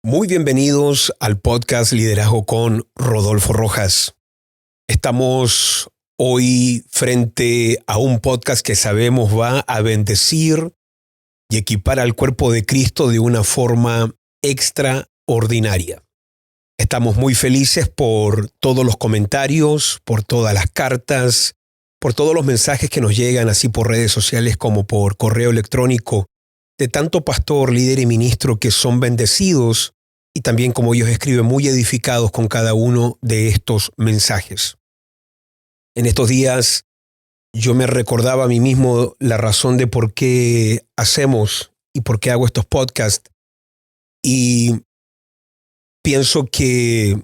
Muy bienvenidos al podcast Liderazgo con Rodolfo Rojas. Estamos hoy frente a un podcast que sabemos va a bendecir y equipar al cuerpo de Cristo de una forma extraordinaria. Estamos muy felices por todos los comentarios, por todas las cartas, por todos los mensajes que nos llegan así por redes sociales como por correo electrónico de tanto pastor, líder y ministro que son bendecidos y también, como ellos escriben, muy edificados con cada uno de estos mensajes. En estos días yo me recordaba a mí mismo la razón de por qué hacemos y por qué hago estos podcasts, y pienso que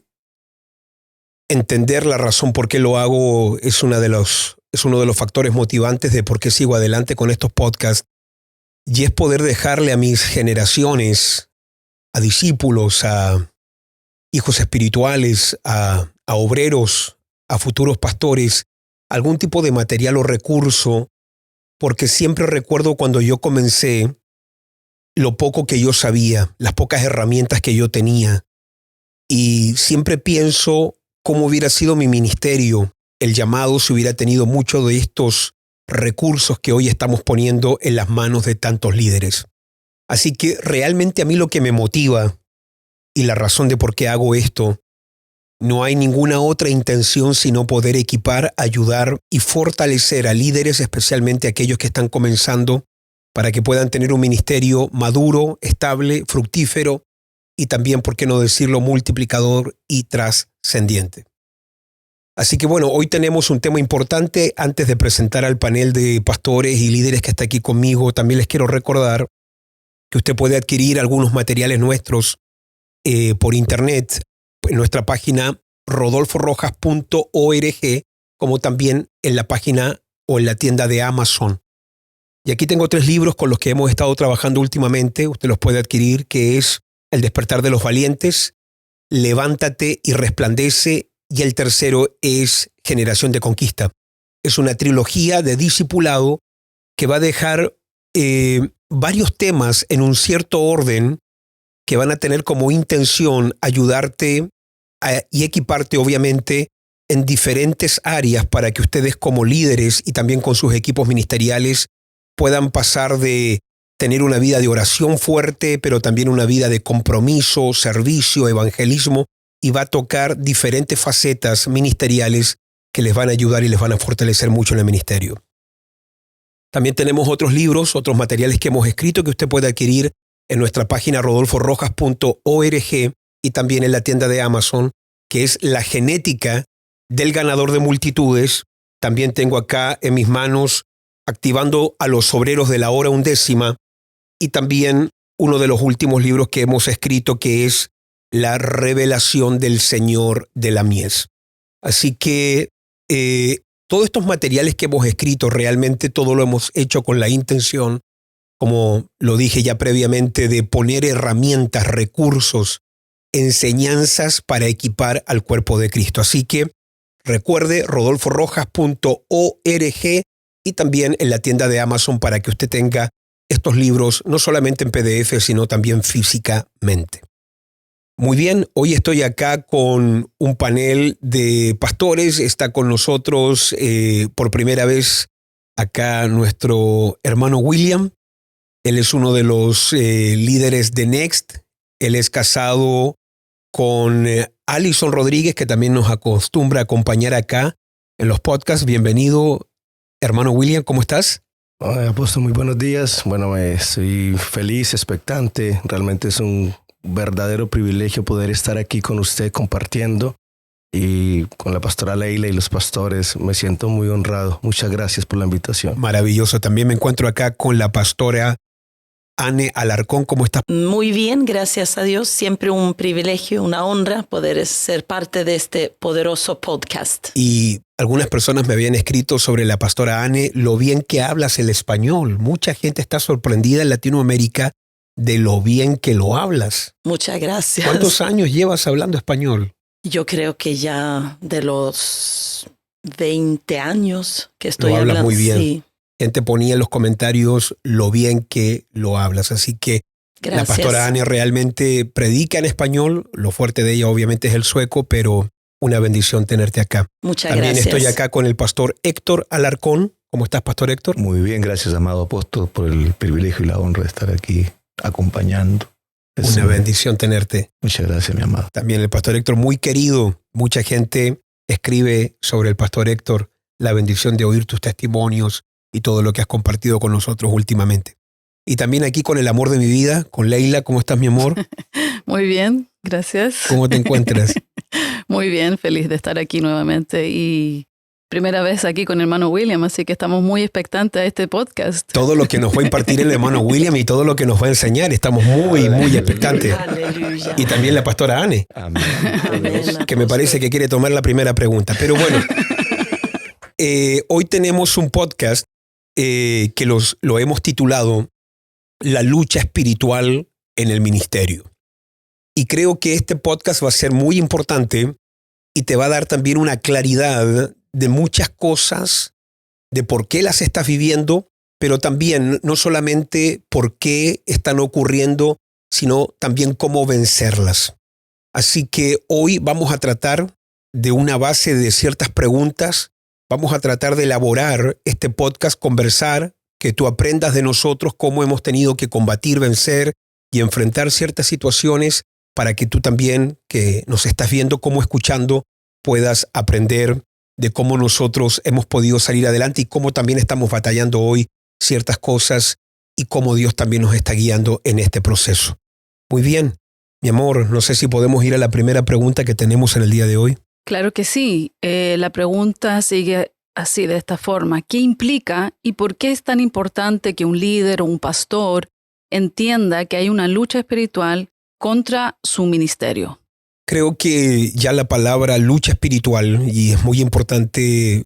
entender la razón por qué lo hago es uno de los factores motivantes de por qué sigo adelante con estos podcasts, y es poder dejarle a mis generaciones, a discípulos, a hijos espirituales, a obreros, a futuros pastores, algún tipo de material o recurso, porque siempre recuerdo cuando yo comencé lo poco que yo sabía, las pocas herramientas que yo tenía, y siempre pienso cómo hubiera sido mi ministerio, el llamado, si hubiera tenido mucho de estos recursos que hoy estamos poniendo en las manos de tantos líderes. Así que realmente a mí lo que me motiva y la razón de por qué hago esto, no hay ninguna otra intención sino poder equipar, ayudar y fortalecer a líderes, especialmente aquellos que están comenzando, para que puedan tener un ministerio maduro, estable, fructífero y también, por qué no decirlo, multiplicador y trascendiente. Así que bueno, hoy tenemos un tema importante. Antes de presentar al panel de pastores y líderes que está aquí conmigo, también les quiero recordar que usted puede adquirir algunos materiales nuestros por internet en nuestra página rodolforojas.org, como también en la página o en la tienda de Amazon. Y aquí tengo 3 libros con los que hemos estado trabajando últimamente. Usted los puede adquirir, que es El despertar de los valientes, Levántate y resplandece, y el tercero es Generación de conquista. Es una trilogía de discipulado que va a dejar varios temas en un cierto orden que van a tener como intención ayudarte y equiparte, obviamente, en diferentes áreas para que ustedes como líderes y también con sus equipos ministeriales puedan pasar de tener una vida de oración fuerte, pero también una vida de compromiso, servicio, evangelismo, y va a tocar diferentes facetas ministeriales que les van a ayudar y les van a fortalecer mucho en el ministerio. También tenemos otros libros, otros materiales que hemos escrito que usted puede adquirir en nuestra página rodolforojas.org y también en la tienda de Amazon, que es La genética del ganador de multitudes. También tengo acá en mis manos Activando a los obreros de la hora undécima, y también uno de los últimos libros que hemos escrito, que es La revelación del Señor de la mies. Así que todos estos materiales que hemos escrito, realmente todo lo hemos hecho con la intención, como lo dije ya previamente, de poner herramientas, recursos, enseñanzas para equipar al cuerpo de Cristo. Así que recuerde rodolforojas.org y también en la tienda de Amazon para que usted tenga estos libros no solamente en PDF, sino también físicamente. Muy bien, hoy estoy acá con un panel de pastores. Está con nosotros por primera vez acá nuestro hermano William. Él es uno de los líderes de Next. Él es casado con Alison Rodríguez, que también nos acostumbra a acompañar acá en los podcasts. Bienvenido, hermano William, ¿cómo estás? Apóstol, muy buenos días. Bueno, estoy feliz, expectante. Realmente es un verdadero privilegio poder estar aquí con usted compartiendo, y con la pastora Leila y los pastores. Me siento muy honrado. Muchas gracias por la invitación. Maravilloso. También me encuentro acá con la pastora Anne Alarcón. ¿Cómo estás? Muy bien, gracias a Dios. Siempre un privilegio, una honra poder ser parte de este poderoso podcast. Y algunas personas me habían escrito sobre la pastora Anne, lo bien que hablas el español. Mucha gente está sorprendida en Latinoamérica de lo bien que lo hablas. Muchas gracias. ¿Cuántos años llevas hablando español? Yo creo que ya de los 20 años que estoy lo hablas hablando. Muy bien. Sí. Gente ponía en los comentarios lo bien que lo hablas. Así que Gracias. La pastora Anne realmente predica en español. Lo fuerte de ella obviamente es el sueco, pero una bendición tenerte acá. Muchas También gracias. estoy acá con el pastor Héctor Alarcón. ¿Cómo estás, pastor Héctor? Muy bien, gracias, amado apóstol, por el privilegio y la honra de estar aquí acompañando. Una bendición tenerte. Muchas gracias, mi amado. También el pastor Héctor, muy querido. Mucha gente escribe sobre el pastor Héctor, la bendición de oír tus testimonios y todo lo que has compartido con nosotros últimamente. Y también aquí con el amor de mi vida, con Leila. ¿Cómo estás, mi amor? Muy bien, gracias. ¿Cómo te encuentras? Muy bien, feliz de estar aquí nuevamente y primera vez aquí con el hermano William, así que estamos muy expectantes a este podcast. Todo lo que nos va a impartir el hermano William y todo lo que nos va a enseñar, estamos muy expectantes. Aleluya. Y también la pastora Anne, Amén. Amén. que me parece que quiere tomar la primera pregunta. Pero bueno, hoy tenemos un podcast que lo hemos titulado La lucha espiritual en el ministerio. Y creo que este podcast va a ser muy importante y te va a dar también una claridad de muchas cosas, de por qué las estás viviendo, pero también no solamente por qué están ocurriendo, sino también cómo vencerlas. Así que hoy vamos a tratar de una base de ciertas preguntas, vamos a tratar de elaborar este podcast, conversar, que tú aprendas de nosotros cómo hemos tenido que combatir, vencer y enfrentar ciertas situaciones para que tú también, que nos estás viendo como escuchando, puedas aprender de cómo nosotros hemos podido salir adelante y cómo también estamos batallando hoy ciertas cosas y cómo Dios también nos está guiando en este proceso. Muy bien, mi amor, no sé si podemos ir a la primera pregunta que tenemos en el día de hoy. Claro que sí. La pregunta sigue así, de esta forma. ¿Qué implica y por qué es tan importante que un líder o un pastor entienda que hay una lucha espiritual contra su ministerio? Creo que ya la palabra lucha espiritual, y es muy importante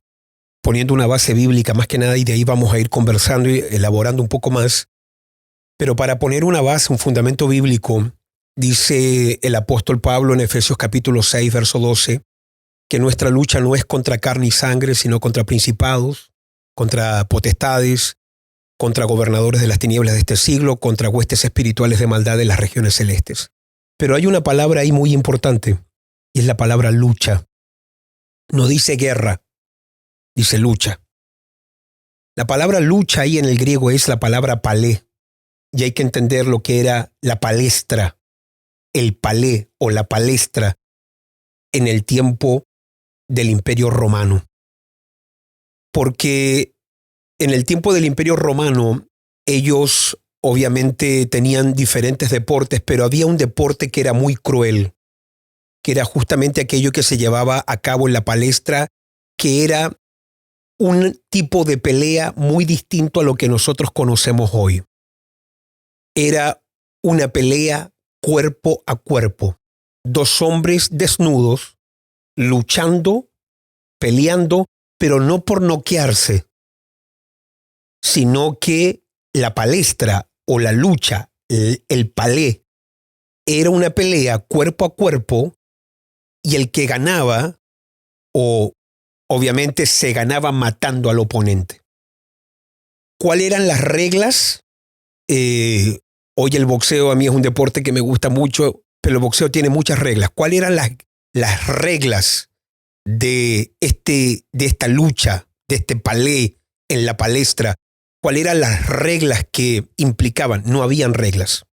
poniendo una base bíblica más que nada, y de ahí vamos a ir conversando y elaborando un poco más. Pero para poner una base, un fundamento bíblico, dice el apóstol Pablo en Efesios capítulo 6, verso 12, que nuestra lucha no es contra carne y sangre, sino contra principados, contra potestades, contra gobernadores de las tinieblas de este siglo, contra huestes espirituales de maldad en las regiones celestes. Pero hay una palabra ahí muy importante, y es la palabra lucha. No dice guerra, dice lucha. La palabra lucha ahí en el griego es la palabra palé, y hay que entender lo que era la palestra, el palé o la palestra en el tiempo del Imperio Romano. Porque en el tiempo del Imperio Romano, ellos obviamente tenían diferentes deportes, pero había un deporte que era muy cruel, que era justamente aquello que se llevaba a cabo en la palestra, que era un tipo de pelea muy distinto a lo que nosotros conocemos hoy. Era una pelea cuerpo a cuerpo. Dos hombres desnudos, luchando, peleando, pero no por noquearse, sino que la palestra o la lucha, el palé, era una pelea cuerpo a cuerpo, y el que ganaba, o obviamente se ganaba matando al oponente. ¿Cuáles eran las reglas? Hoy el boxeo a mí es un deporte que me gusta mucho, pero el boxeo tiene muchas reglas. ¿Cuáles eran las reglas de esta lucha, de este palé en la palestra? ¿Cuáles eran las reglas que implicaban? No habían reglas.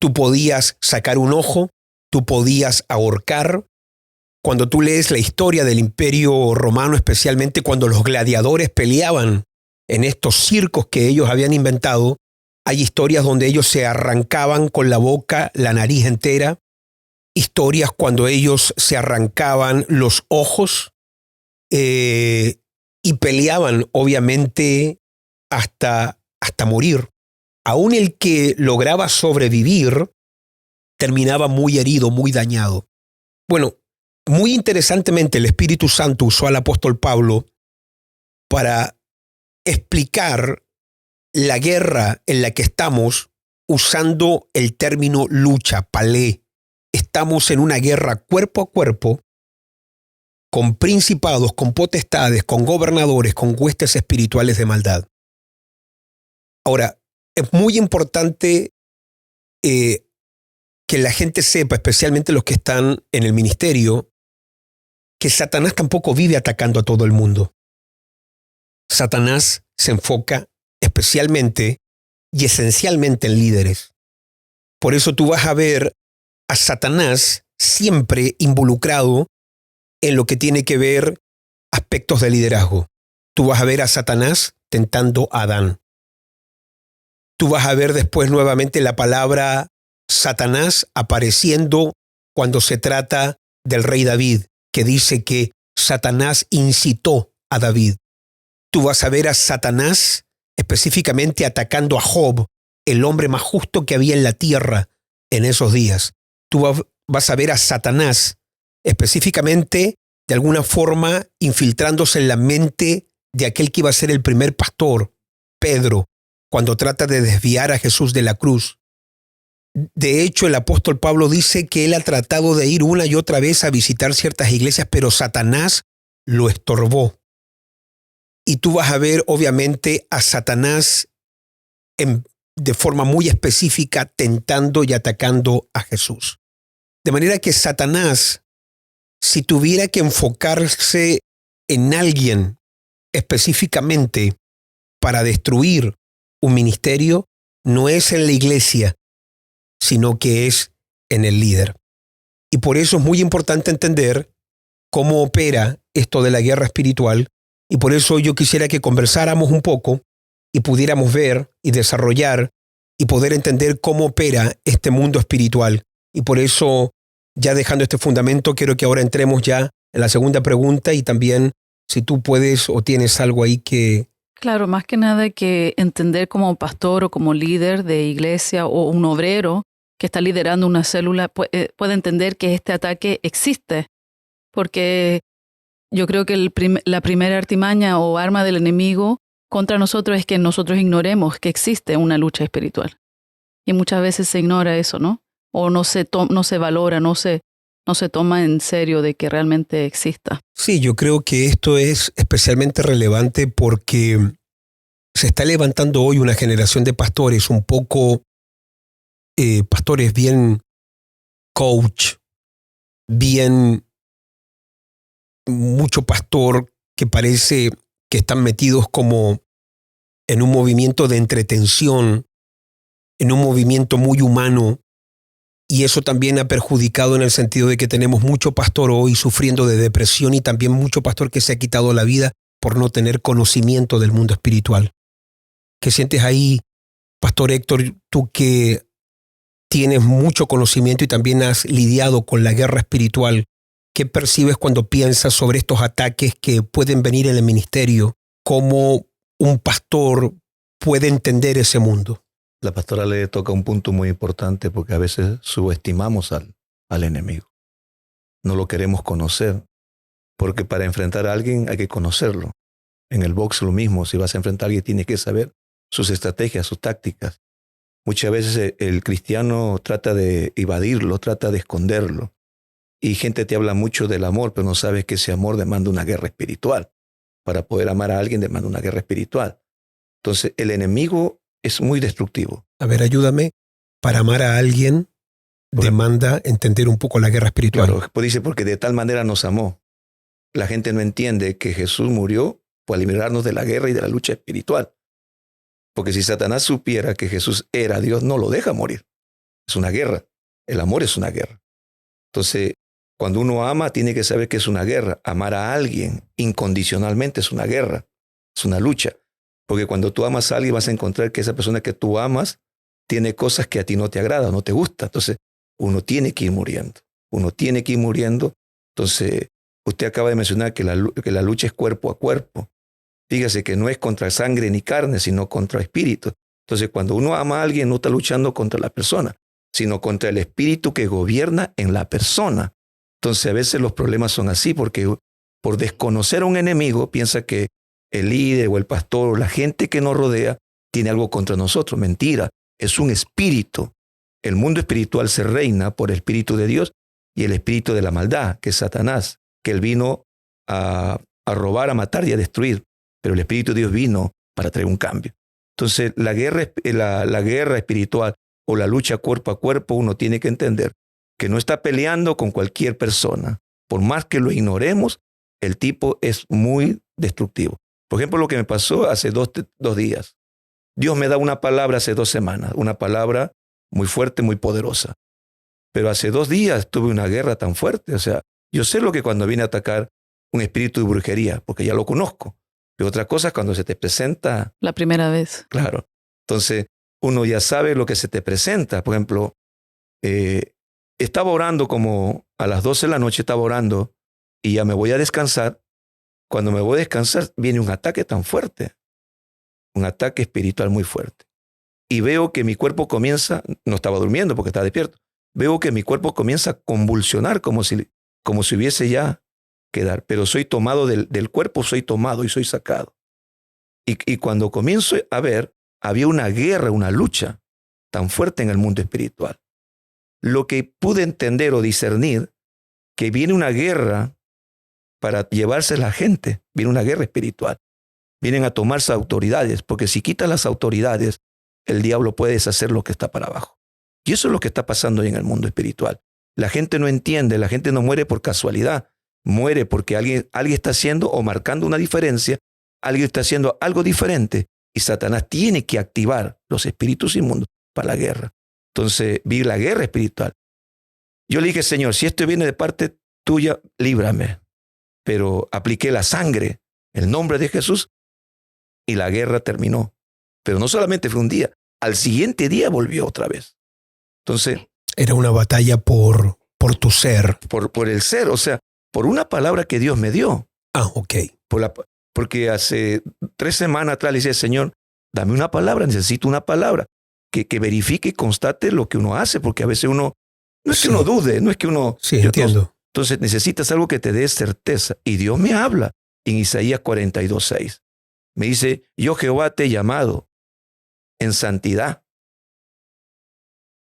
Tú podías sacar un ojo, tú podías ahorcar. Cuando tú lees la historia del Imperio Romano, especialmente cuando los gladiadores peleaban en estos circos que ellos habían inventado, hay historias donde ellos se arrancaban con la boca, la nariz entera, historias cuando ellos se arrancaban los ojos y peleaban, obviamente, hasta morir. Aún el que lograba sobrevivir terminaba muy herido, muy dañado. Bueno, muy interesantemente el Espíritu Santo usó al apóstol Pablo para explicar la guerra en la que estamos usando el término lucha, palé. Estamos en una guerra cuerpo a cuerpo con principados, con potestades, con gobernadores, con huestes espirituales de maldad. Ahora, es muy importante que la gente sepa, especialmente los que están en el ministerio, que Satanás tampoco vive atacando a todo el mundo. Satanás se enfoca especialmente y esencialmente en líderes. Por eso tú vas a ver a Satanás siempre involucrado en lo que tiene que ver aspectos de liderazgo. Tú vas a ver a Satanás tentando a Adán. Tú vas a ver después nuevamente la palabra Satanás apareciendo cuando se trata del rey David, que dice que Satanás incitó a David. Tú vas a ver a Satanás específicamente atacando a Job, el hombre más justo que había en la tierra en esos días. Tú vas a ver a Satanás específicamente, de alguna forma, infiltrándose en la mente de aquel que iba a ser el primer pastor, Pedro, cuando trata de desviar a Jesús de la cruz. De hecho, el apóstol Pablo dice que él ha tratado de ir una y otra vez a visitar ciertas iglesias, pero Satanás lo estorbó. Y tú vas a ver, obviamente, a Satanás de forma muy específica tentando y atacando a Jesús. De manera que Satanás, si tuviera que enfocarse en alguien específicamente para destruir un ministerio, no es en la iglesia, sino que es en el líder. Y por eso es muy importante entender cómo opera esto de la guerra espiritual, y por eso yo quisiera que conversáramos un poco y pudiéramos ver y desarrollar y poder entender cómo opera este mundo espiritual. Y por eso, ya dejando este fundamento, quiero que ahora entremos ya en la segunda pregunta, y también si tú puedes o tienes algo ahí que... Claro, más que nada que entender como pastor o como líder de iglesia o un obrero que está liderando una célula puede entender que este ataque existe, porque yo creo que la primera artimaña o arma del enemigo contra nosotros es que nosotros ignoremos que existe una lucha espiritual. Y muchas veces se ignora eso, ¿no? O no se valora, no se toma en serio de que realmente exista. Sí, yo creo que esto es especialmente relevante porque se está levantando hoy una generación de pastores un poco, pastores bien coach, bien mucho pastor que parece que están metidos como en un movimiento de entretención, en un movimiento muy humano, y eso también ha perjudicado en el sentido de que tenemos mucho pastor hoy sufriendo de depresión y también mucho pastor que se ha quitado la vida por no tener conocimiento del mundo espiritual. ¿Qué sientes ahí, Pastor Héctor, tú que tienes mucho conocimiento y también has lidiado con la guerra espiritual? ¿Qué percibes cuando piensas sobre estos ataques que pueden venir en el ministerio? ¿Cómo un pastor puede entender ese mundo? La pastora le toca un punto muy importante porque a veces subestimamos al enemigo. No lo queremos conocer, porque para enfrentar a alguien hay que conocerlo. En el box lo mismo, si vas a enfrentar a alguien tienes que saber sus estrategias, sus tácticas. Muchas veces el cristiano trata de evadirlo, trata de esconderlo. Y gente te habla mucho del amor, pero no sabes que ese amor demanda una guerra espiritual. Para poder amar a alguien demanda una guerra espiritual. Entonces el enemigo es muy destructivo. A ver, ayúdame. Para amar a alguien demanda entender un poco la guerra espiritual. Claro, pues dice, porque de tal manera nos amó. La gente no entiende que Jesús murió para librarnos de la guerra y de la lucha espiritual. Porque si Satanás supiera que Jesús era Dios, no lo deja morir. Es una guerra. El amor es una guerra. Entonces, cuando uno ama, tiene que saber que es una guerra. Amar a alguien incondicionalmente es una guerra, es una lucha. Porque cuando tú amas a alguien vas a encontrar que esa persona que tú amas tiene cosas que a ti no te agradan, no te gustan. Entonces, uno tiene que ir muriendo. Uno tiene que ir muriendo. Entonces, usted acaba de mencionar que la lucha es cuerpo a cuerpo. Fíjese que no es contra sangre ni carne, sino contra espíritu. Entonces, cuando uno ama a alguien, no está luchando contra la persona, sino contra el espíritu que gobierna en la persona. Entonces, a veces los problemas son así, porque por desconocer a un enemigo, piensa que el líder o el pastor o la gente que nos rodea tiene algo contra nosotros. Mentira, es un espíritu. El mundo espiritual se reina por el espíritu de Dios y el espíritu de la maldad, que es Satanás, que él vino a robar, a matar y a destruir. Pero el Espíritu de Dios vino para traer un cambio. Entonces, la guerra espiritual o la lucha cuerpo a cuerpo, uno tiene que entender que no está peleando con cualquier persona. Por más que lo ignoremos, el tipo es muy destructivo. Por ejemplo, lo que me pasó hace dos días. Dios me da una palabra hace 2 semanas, una palabra muy fuerte, muy poderosa. Pero hace 2 días tuve una guerra tan fuerte. O sea, yo sé lo que cuando viene a atacar un espíritu de brujería, porque ya lo conozco. Pero otra cosa es cuando se te presenta. La primera vez. Claro. Entonces, uno ya sabe lo que se te presenta. Por ejemplo, estaba orando como a las 12 de la noche, estaba orando y ya me voy a descansar. Cuando me voy a descansar, viene un ataque tan fuerte. Un ataque espiritual muy fuerte. Y veo que mi cuerpo comienza, no estaba durmiendo porque estaba despierto, veo que mi cuerpo comienza a convulsionar como si hubiese ya quedar. Pero soy tomado del cuerpo, soy tomado y soy sacado. Y cuando comienzo a ver, había una guerra, una lucha tan fuerte en el mundo espiritual. Lo que pude entender o discernir, que viene una guerra para llevarse la gente, viene una guerra espiritual. Vienen a tomarse autoridades, porque si quitan las autoridades, el diablo puede deshacer lo que está para abajo. Y eso es lo que está pasando hoy en el mundo espiritual. La gente no entiende, la gente no muere por casualidad, muere porque alguien está haciendo o marcando una diferencia, alguien está haciendo algo diferente y Satanás tiene que activar los espíritus inmundos para la guerra. Entonces vi la guerra espiritual. Yo le dije, Señor, si esto viene de parte tuya, líbrame. Pero apliqué la sangre, el nombre de Jesús, y la guerra terminó. Pero no solamente fue un día, al siguiente día volvió otra vez. Entonces, era una batalla por tu ser. Por el ser, o sea, por una palabra que Dios me dio. Ah, ok. Porque hace 3 semanas atrás le decía, Señor, dame una palabra, necesito una palabra que verifique y constate lo que uno hace, porque a veces uno, no es que uno dude, no es que uno... Sí, entiendo. Entonces necesitas algo que te dé certeza. Y Dios me habla en Isaías 42:6. Me dice, yo Jehová te he llamado en santidad.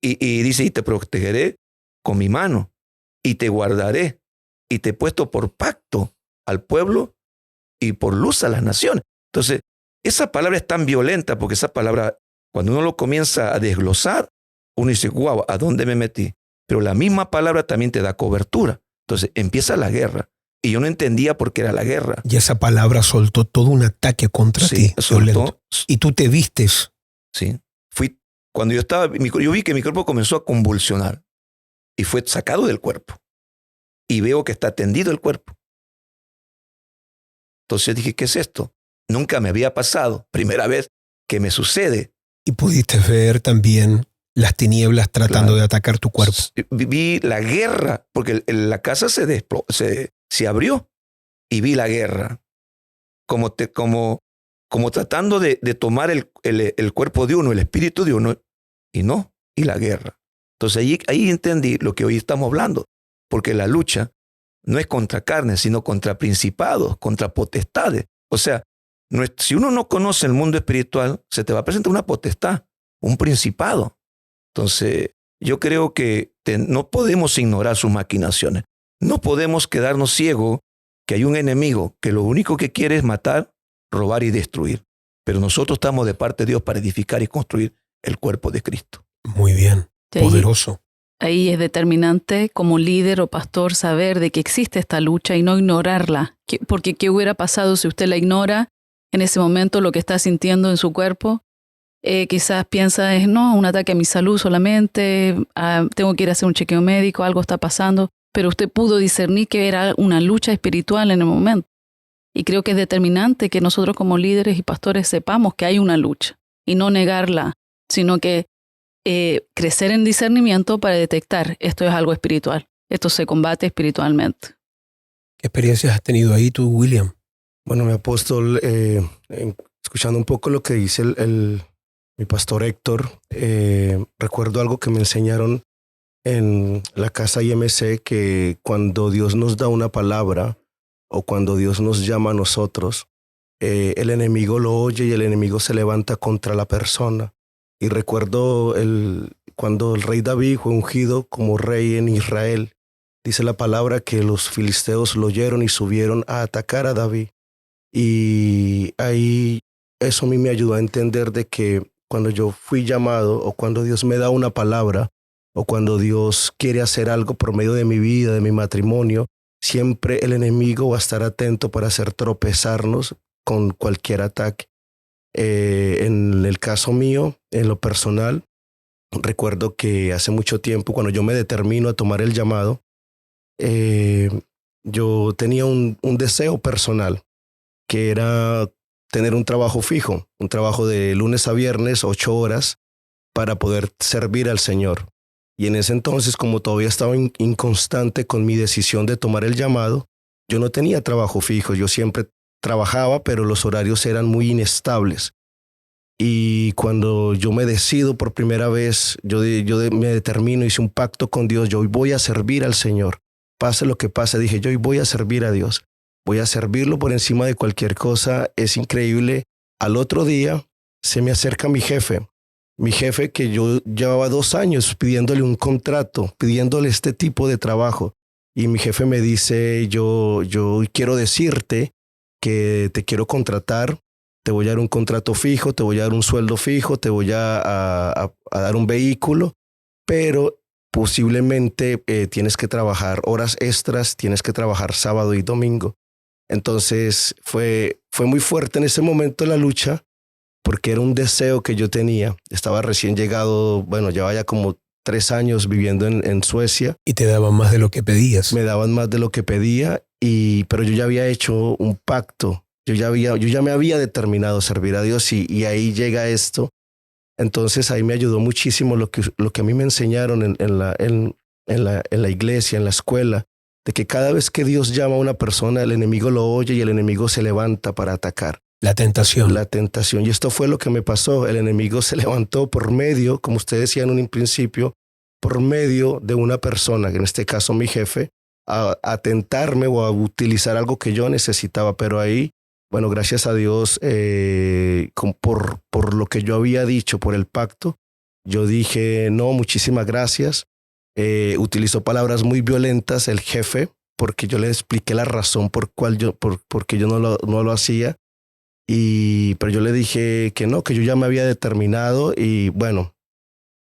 Y dice, y te protegeré con mi mano, y te guardaré, y te he puesto por pacto al pueblo y por luz a las naciones. Entonces, esa palabra es tan violenta, porque esa palabra, cuando uno lo comienza a desglosar, uno dice, wow, ¿a dónde me metí? Pero la misma palabra también te da cobertura. Entonces, empieza la guerra. Y yo no entendía por qué era la guerra. Y esa palabra soltó todo un ataque contra ti. Soltó. Y tú te vistes. Sí. Cuando yo vi que mi cuerpo comenzó a convulsionar y fue sacado del cuerpo. Y veo que está tendido el cuerpo. Entonces dije, ¿qué es esto? Nunca me había pasado. Primera vez que me sucede. Y pudiste ver también las tinieblas tratando de atacar tu cuerpo. Vi la guerra, porque la casa se abrió y vi la guerra. Como tratando de tomar el cuerpo de uno, el espíritu de uno, y la guerra. Entonces ahí entendí lo que hoy estamos hablando, porque la lucha no es contra carne, sino contra principados, contra potestades. O sea, si uno no conoce el mundo espiritual, se te va a presentar una potestad, un principado. Entonces, yo creo que no podemos ignorar sus maquinaciones. No podemos quedarnos ciegos que hay un enemigo que lo único que quiere es matar, robar y destruir. Pero nosotros estamos de parte de Dios para edificar y construir el cuerpo de Cristo. Muy bien, poderoso. Ahí es determinante como líder o pastor saber de que existe esta lucha y no ignorarla. Porque ¿qué hubiera pasado si usted la ignora en ese momento lo que está sintiendo en su cuerpo? Quizás piensa, no, un ataque a mi salud solamente, tengo que ir a hacer un chequeo médico, algo está pasando, pero usted pudo discernir que era una lucha espiritual en el momento. Y creo que es determinante que nosotros como líderes y pastores sepamos que hay una lucha y no negarla, sino que crecer en discernimiento para detectar esto es algo espiritual, esto se combate espiritualmente. ¿Qué experiencias has tenido ahí tú, William? Bueno, mi apóstol, escuchando un poco lo que dice mi pastor Héctor, recuerdo algo que me enseñaron en la casa IMC, que cuando Dios nos da una palabra o cuando Dios nos llama a nosotros, el enemigo lo oye y el enemigo se levanta contra la persona. Y recuerdo cuando el rey David fue ungido como rey en Israel, dice la palabra que los filisteos lo oyeron y subieron a atacar a David. Y ahí eso a mí me ayudó a entender de que cuando yo fui llamado o cuando Dios me da una palabra o cuando Dios quiere hacer algo por medio de mi vida, de mi matrimonio, siempre el enemigo va a estar atento para hacer tropezarnos con cualquier ataque. En el caso mío, en lo personal, recuerdo que hace mucho tiempo, cuando yo me determino a tomar el llamado, yo tenía un deseo personal, que era tener un trabajo fijo, un trabajo de lunes a viernes, 8 horas, para poder servir al Señor. Y en ese entonces, como todavía estaba inconstante con mi decisión de tomar el llamado, yo no tenía trabajo fijo, yo siempre trabajaba, pero los horarios eran muy inestables. Y cuando yo me decido por primera vez, me determino, hice un pacto con Dios, yo hoy voy a servir al Señor. Pase lo que pase, dije, yo hoy voy a servir a Dios. Voy a servirlo por encima de cualquier cosa. Es increíble. Al otro día se me acerca mi jefe que yo llevaba 2 años pidiéndole un contrato, pidiéndole este tipo de trabajo. Y mi jefe me dice, yo quiero decirte que te quiero contratar, te voy a dar un contrato fijo, te voy a dar un sueldo fijo, te voy a dar un vehículo, pero posiblemente tienes que trabajar horas extras, tienes que trabajar sábado y domingo. Entonces fue muy fuerte en ese momento la lucha, porque era un deseo que yo tenía. Estaba recién llegado, llevaba ya como 3 años viviendo en Suecia. Y te daban más de lo que pedías. Me daban más de lo que pedía, pero yo ya había hecho un pacto. Yo ya me había determinado a servir a Dios y ahí llega esto. Entonces ahí me ayudó muchísimo lo que a mí me enseñaron en la iglesia, en la escuela, de que cada vez que Dios llama a una persona, el enemigo lo oye y el enemigo se levanta para atacar. La tentación. La tentación. Y esto fue lo que me pasó. El enemigo se levantó por medio, como ustedes decían en un principio, por medio de una persona, en este caso mi jefe, a tentarme o a utilizar algo que yo necesitaba. Pero ahí, gracias a Dios, por lo que yo había dicho, por el pacto, yo dije, no, muchísimas gracias. Utilizó palabras muy violentas el jefe, porque yo le expliqué la razón por qué yo no lo hacía. Pero yo le dije que no, que yo ya me había determinado y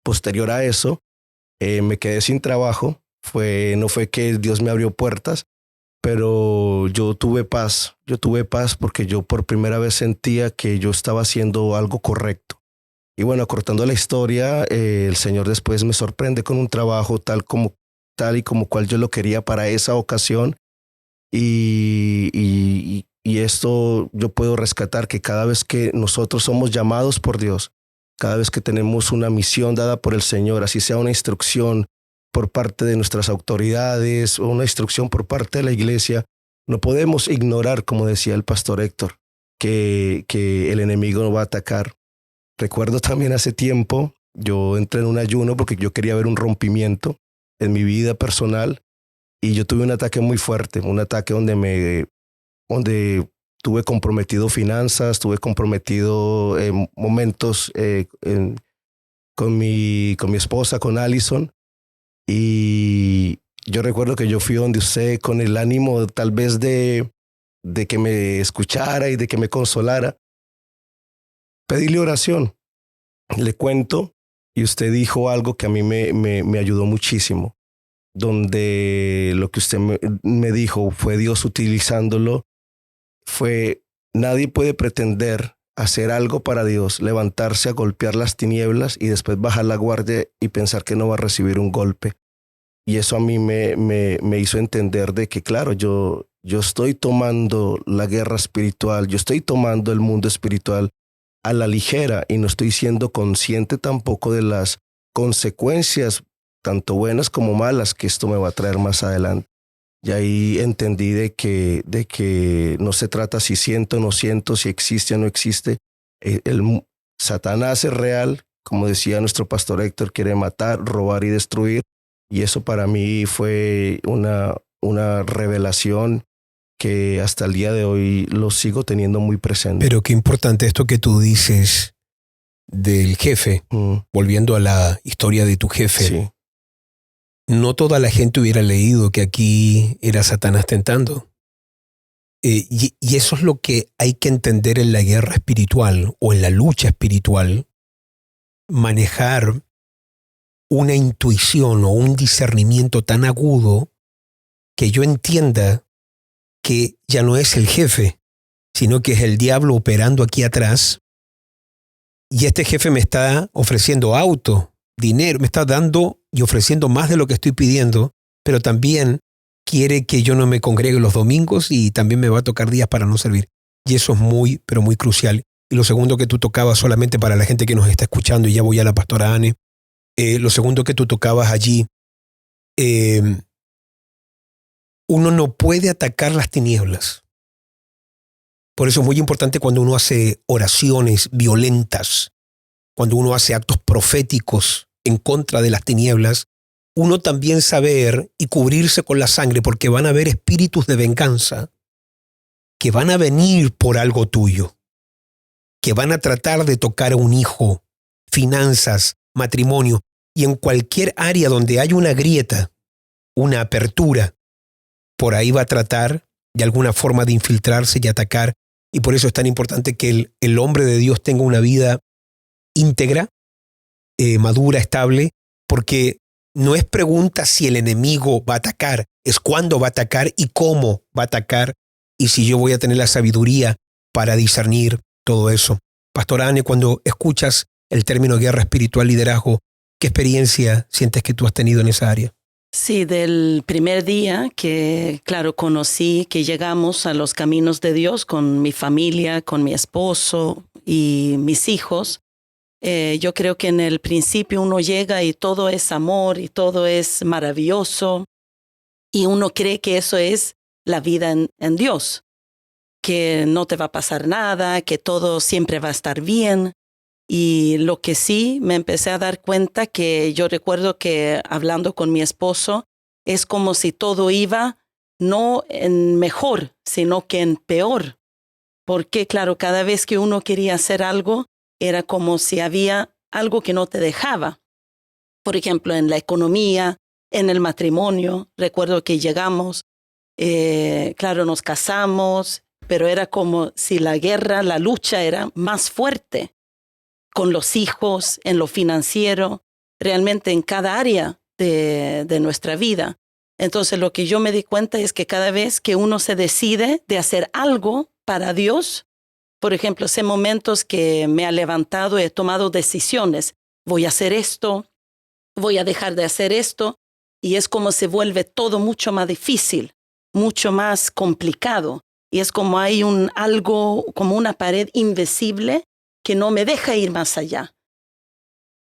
posterior a eso, me quedé sin trabajo. No fue que Dios me abrió puertas, pero yo tuve paz porque yo por primera vez sentía que yo estaba haciendo algo correcto. Y acortando la historia, el Señor después me sorprende con un trabajo tal y como cual yo lo quería para esa ocasión. Y esto yo puedo rescatar, que cada vez que nosotros somos llamados por Dios, cada vez que tenemos una misión dada por el Señor, así sea una instrucción por parte de nuestras autoridades o una instrucción por parte de la iglesia, no podemos ignorar, como decía el pastor Héctor, que el enemigo nos va a atacar. Recuerdo también hace tiempo, yo entré en un ayuno porque yo quería ver un rompimiento en mi vida personal y yo tuve un ataque muy fuerte, un ataque donde tuve comprometido finanzas, tuve comprometido momentos con mi esposa, con Allison. Y yo recuerdo que yo fui donde usted con el ánimo tal vez de que me escuchara y de que me consolara. Pedíle oración, le cuento, y usted dijo algo que a mí me ayudó muchísimo, donde lo que usted me dijo fue Dios utilizándolo. Nadie puede pretender hacer algo para Dios, levantarse a golpear las tinieblas y después bajar la guardia y pensar que no va a recibir un golpe. Y eso a mí me hizo entender de que, claro, yo estoy tomando la guerra espiritual, yo estoy tomando el mundo espiritual a la ligera y no estoy siendo consciente tampoco de las consecuencias, tanto buenas como malas, que esto me va a traer más adelante. Y ahí entendí de que no se trata si siento o no siento, si existe o no existe. Satanás es real, como decía nuestro pastor Héctor, quiere matar, robar y destruir. Y eso para mí fue una revelación que hasta el día de hoy lo sigo teniendo muy presente. Pero qué importante esto que tú dices del jefe, volviendo a la historia de tu jefe. Sí. No toda la gente hubiera leído que aquí era Satanás tentando. Y eso es lo que hay que entender en la guerra espiritual o en la lucha espiritual, manejar una intuición o un discernimiento tan agudo que yo entienda que ya no es el jefe, sino que es el diablo operando aquí atrás. Y este jefe me está ofreciendo auto, dinero, me está dando y ofreciendo más de lo que estoy pidiendo, pero también quiere que yo no me congregue los domingos y también me va a tocar días para no servir. Y eso es muy, pero muy crucial. Y lo segundo que tú tocabas, solamente para la gente que nos está escuchando, y ya voy a la pastora Anne, lo segundo que tú tocabas allí, uno no puede atacar las tinieblas. Por eso es muy importante cuando uno hace oraciones violentas, cuando uno hace actos proféticos en contra de las tinieblas, uno también saber y cubrirse con la sangre, porque van a haber espíritus de venganza que van a venir por algo tuyo, que van a tratar de tocar a un hijo, finanzas, matrimonio, y en cualquier área donde hay una grieta, una apertura, por ahí va a tratar de alguna forma de infiltrarse y atacar. Y por eso es tan importante que el hombre de Dios tenga una vida íntegra, madura, estable, porque no es pregunta si el enemigo va a atacar, es cuándo va a atacar y cómo va a atacar, y si yo voy a tener la sabiduría para discernir todo eso. Pastora Anne, cuando escuchas el término guerra espiritual, liderazgo, ¿qué experiencia sientes que tú has tenido en esa área? Sí, del primer día que, claro, conocí que llegamos a los caminos de Dios con mi familia, con mi esposo y mis hijos, yo creo que en el principio uno llega y todo es amor y todo es maravilloso y uno cree que eso es la vida en Dios, que no te va a pasar nada, que todo siempre va a estar bien. Y lo que sí me empecé a dar cuenta que yo recuerdo que hablando con mi esposo es como si todo iba no en mejor, sino que en peor. Porque claro, cada vez que uno quería hacer algo era como si había algo que no te dejaba. Por ejemplo, en la economía, en el matrimonio, recuerdo que llegamos, claro, nos casamos, pero era como si la guerra, la lucha era más fuerte. Con los hijos, en lo financiero, realmente en cada área de nuestra vida. Entonces lo que yo me di cuenta es que cada vez que uno se decide de hacer algo para Dios, por ejemplo, sé momentos que me ha levantado y he tomado decisiones. Voy a hacer esto, voy a dejar de hacer esto, y es como se vuelve todo mucho más difícil, mucho más complicado. Y es como hay algo, como una pared invisible que no me deja ir más allá.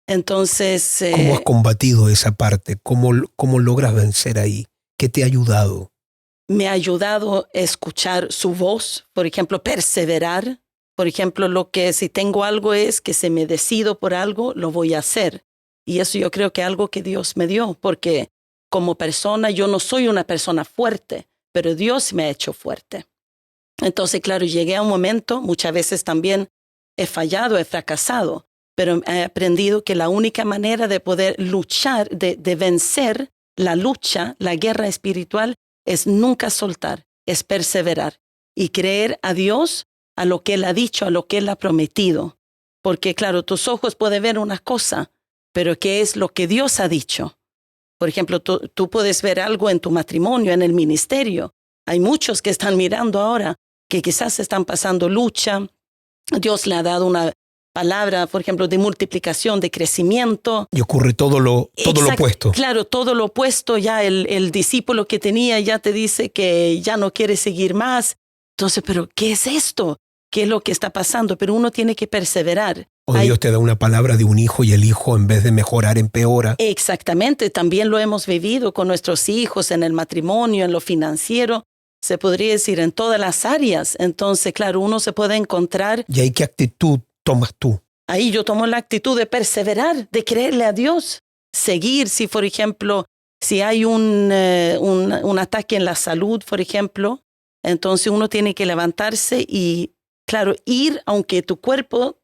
Entonces... ¿Cómo has combatido esa parte? ¿Cómo logras vencer ahí? ¿Qué te ha ayudado? Me ha ayudado a escuchar su voz, por ejemplo, perseverar. Por ejemplo, lo que si tengo algo es que si me decido por algo, lo voy a hacer. Y eso yo creo que es algo que Dios me dio, porque como persona yo no soy una persona fuerte, pero Dios me ha hecho fuerte. Entonces, claro, llegué a un momento, muchas veces también he fallado, he fracasado, pero he aprendido que la única manera de poder luchar, de vencer la lucha, la guerra espiritual, es nunca soltar, es perseverar y creer a Dios, a lo que Él ha dicho, a lo que Él ha prometido. Porque claro, tus ojos pueden ver una cosa, pero ¿qué es lo que Dios ha dicho? Por ejemplo, tú puedes ver algo en tu matrimonio, en el ministerio. Hay muchos que están mirando ahora que quizás están pasando lucha. Dios le ha dado una palabra, por ejemplo, de multiplicación, de crecimiento. Y ocurre todo lo opuesto. Claro, todo lo opuesto. Ya el discípulo que tenía ya te dice que ya no quiere seguir más. Entonces, ¿pero qué es esto? ¿Qué es lo que está pasando? Pero uno tiene que perseverar. O Dios te da una palabra de un hijo y el hijo, en vez de mejorar, empeora. Exactamente. También lo hemos vivido con nuestros hijos en el matrimonio, en lo financiero. Se podría decir en todas las áreas. Entonces, claro, uno se puede encontrar. ¿Y ahí qué actitud tomas tú? Ahí yo tomo la actitud de perseverar, de creerle a Dios. Seguir, si por ejemplo, si hay un ataque en la salud, por ejemplo, entonces uno tiene que levantarse y, claro, ir, aunque tu cuerpo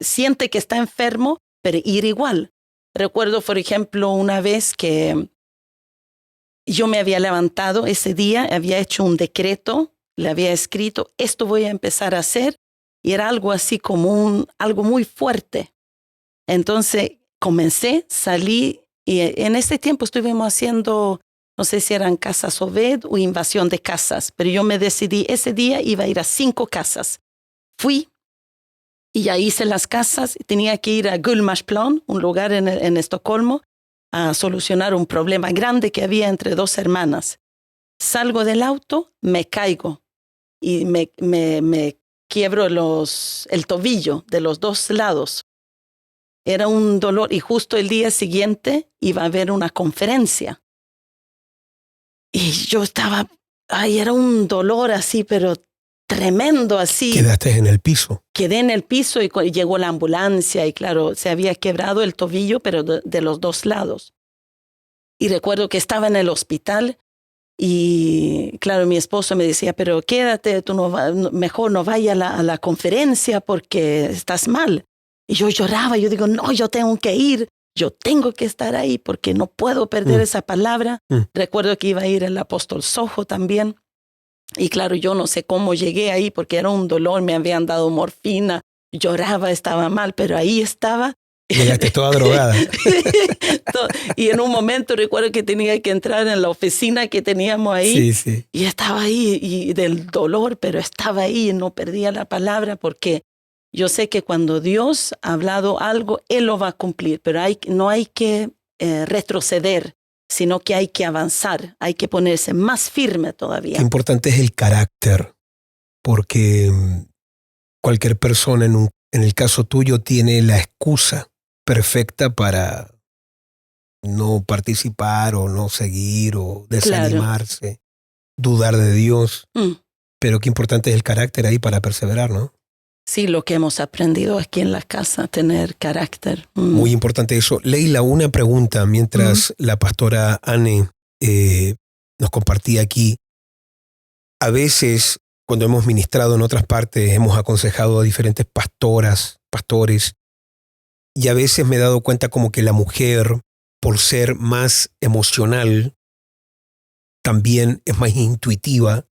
siente que está enfermo, pero ir igual. Recuerdo, por ejemplo, una vez que yo me había levantado ese día, había hecho un decreto, le había escrito, esto voy a empezar a hacer, y era algo así como algo muy fuerte. Entonces comencé, salí y en ese tiempo estuvimos haciendo, no sé si eran casas Obed o invasión de casas, pero yo me decidí, ese día iba a ir a 5 casas. Fui y ya hice las casas, tenía que ir a Gullmarsplan, un lugar en Estocolmo, a solucionar un problema grande que había entre 2 hermanas. Salgo del auto, me caigo y me quiebro el tobillo de los 2 lados. Era un dolor y justo el día siguiente iba a haber una conferencia. Y yo estaba, era un dolor así, pero tremendo así. Quedaste en el piso. Quedé en el piso y llegó la ambulancia y claro, se había quebrado el tobillo, pero de los 2 lados. Y recuerdo que estaba en el hospital y claro, mi esposo me decía, pero quédate, tú mejor no vayas a la conferencia porque estás mal. Y yo lloraba, yo digo, no, yo tengo que ir, yo tengo que estar ahí porque no puedo perder esa palabra. Recuerdo que iba a ir el apóstol Sojo también. Y claro, yo no sé cómo llegué ahí porque era un dolor, me habían dado morfina, lloraba, estaba mal, pero ahí estaba. Llegaste toda drogada. Y en un momento recuerdo que tenía que entrar en la oficina que teníamos ahí. Sí, sí. Y estaba ahí, y del dolor, pero estaba ahí y no perdía la palabra porque yo sé que cuando Dios ha hablado algo, Él lo va a cumplir, pero no hay que retroceder, sino que hay que avanzar, hay que ponerse más firme todavía. Qué importante es el carácter, porque cualquier persona en el caso tuyo tiene la excusa perfecta para no participar o no seguir o desanimarse, dudar de Dios. Pero qué importante es el carácter ahí para perseverar, ¿no? Sí, lo que hemos aprendido aquí en la casa, tener carácter. Muy importante eso. Leila, una pregunta mientras la pastora Anne nos compartía aquí. A veces, cuando hemos ministrado en otras partes, hemos aconsejado a diferentes pastores, y a veces me he dado cuenta como que la mujer, por ser más emocional, también es más intuitiva.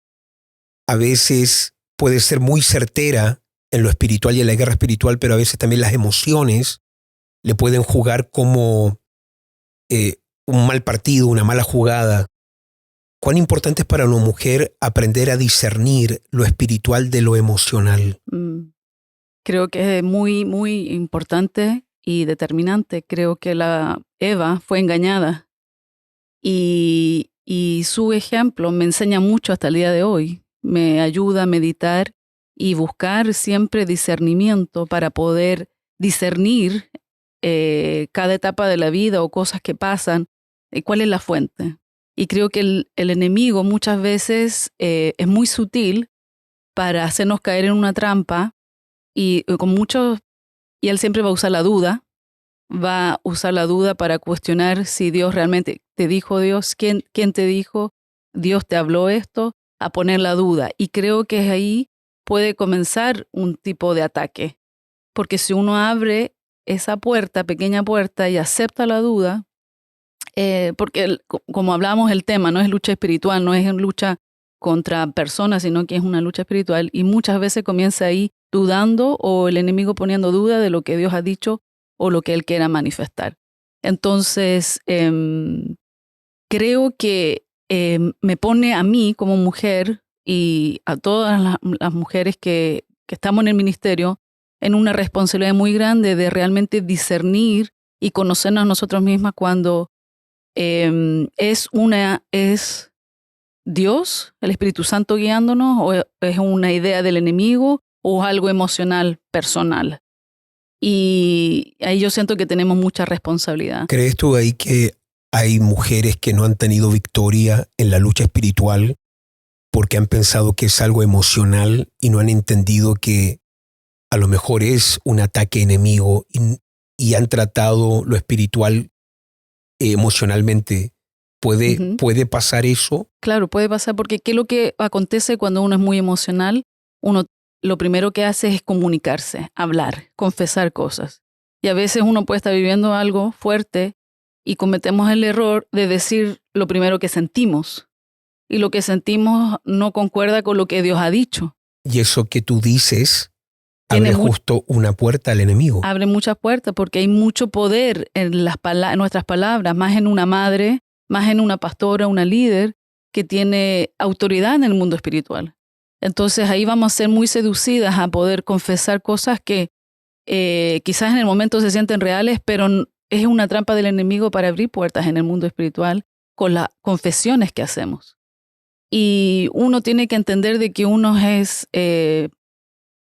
A veces puede ser muy certera en lo espiritual y en la guerra espiritual, pero a veces también las emociones le pueden jugar como un mal partido, una mala jugada. ¿Cuán importante es para una mujer aprender a discernir lo espiritual de lo emocional? Creo que es muy, muy importante y determinante. Creo que Eva fue engañada y su ejemplo me enseña mucho hasta el día de hoy. Me ayuda a meditar y buscar siempre discernimiento para poder discernir cada etapa de la vida o cosas que pasan, cuál es la fuente. Y creo que el enemigo muchas veces es muy sutil para hacernos caer en una trampa y él siempre va a usar la duda, para cuestionar si Dios realmente te dijo Dios, quién te dijo, Dios te habló esto, a poner la duda. Y creo que ahí puede comenzar un tipo de ataque, porque si uno abre esa pequeña puerta y acepta la duda, porque como hablamos el tema, no es lucha espiritual, no es lucha contra personas, sino que es una lucha espiritual y muchas veces comienza ahí dudando o el enemigo poniendo duda de lo que Dios ha dicho o lo que Él quiera manifestar. Entonces, creo que me pone a mí como mujer y a todas las mujeres que estamos en el ministerio en una responsabilidad muy grande de realmente discernir y conocernos a nosotros mismas cuando es Dios, el Espíritu Santo guiándonos, o es una idea del enemigo, o es algo emocional, personal. Y ahí yo siento que tenemos mucha responsabilidad. ¿Crees tú ahí que hay mujeres que no han tenido victoria en la lucha espiritual porque han pensado que es algo emocional y no han entendido que a lo mejor es un ataque enemigo y han tratado lo espiritual emocionalmente? ¿Puede pasar eso? Claro, puede pasar porque ¿qué es lo que acontece cuando uno es muy emocional? Uno lo primero que hace es comunicarse, hablar, confesar cosas. Y a veces uno puede estar viviendo algo fuerte y cometemos el error de decir lo primero que sentimos. Y lo que sentimos no concuerda con lo que Dios ha dicho. Y eso que tú dices Abre justo una puerta al enemigo. Abre muchas puertas porque hay mucho poder en en nuestras palabras, más en una madre, más en una pastora, una líder que tiene autoridad en el mundo espiritual. Entonces ahí vamos a ser muy seducidas a poder confesar cosas que quizás en el momento se sienten reales, pero es una trampa del enemigo para abrir puertas en el mundo espiritual con las confesiones que hacemos. Y uno tiene que entender de que uno es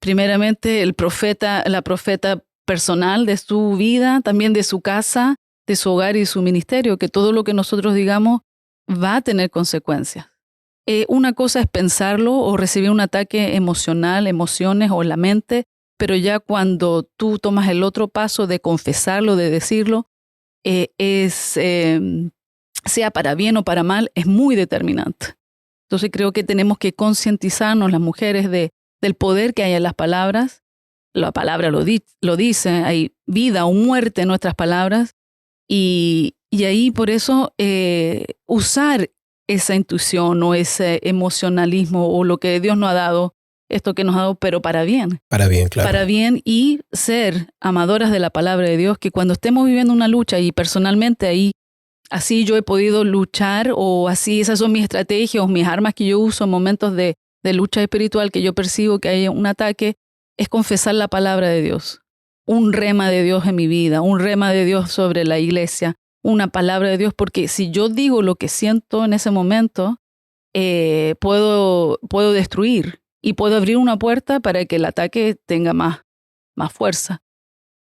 primeramente la profeta personal de su vida, también de su casa, de su hogar y su ministerio, que todo lo que nosotros digamos va a tener consecuencias. Una cosa es pensarlo o recibir un ataque emocional, emociones o en la mente, pero ya cuando tú tomas el otro paso de confesarlo, de decirlo, sea para bien o para mal, es muy determinante. Entonces creo que tenemos que concientizarnos las mujeres del poder que hay en las palabras. La palabra lo dice, hay vida o muerte en nuestras palabras. Y ahí por eso usar esa intuición o ese emocionalismo o lo que Dios nos ha dado, esto que nos ha dado, pero para bien. Para bien, claro. Para bien y ser amadoras de la palabra de Dios, que cuando estemos viviendo una lucha y personalmente ahí, así yo he podido luchar o así esas son mis estrategias o mis armas que yo uso en momentos de lucha espiritual que yo percibo que hay un ataque, es confesar la palabra de Dios. Un rema de Dios en mi vida, un rema de Dios sobre la iglesia, una palabra de Dios, porque si yo digo lo que siento en ese momento, puedo destruir y puedo abrir una puerta para que el ataque tenga más fuerza.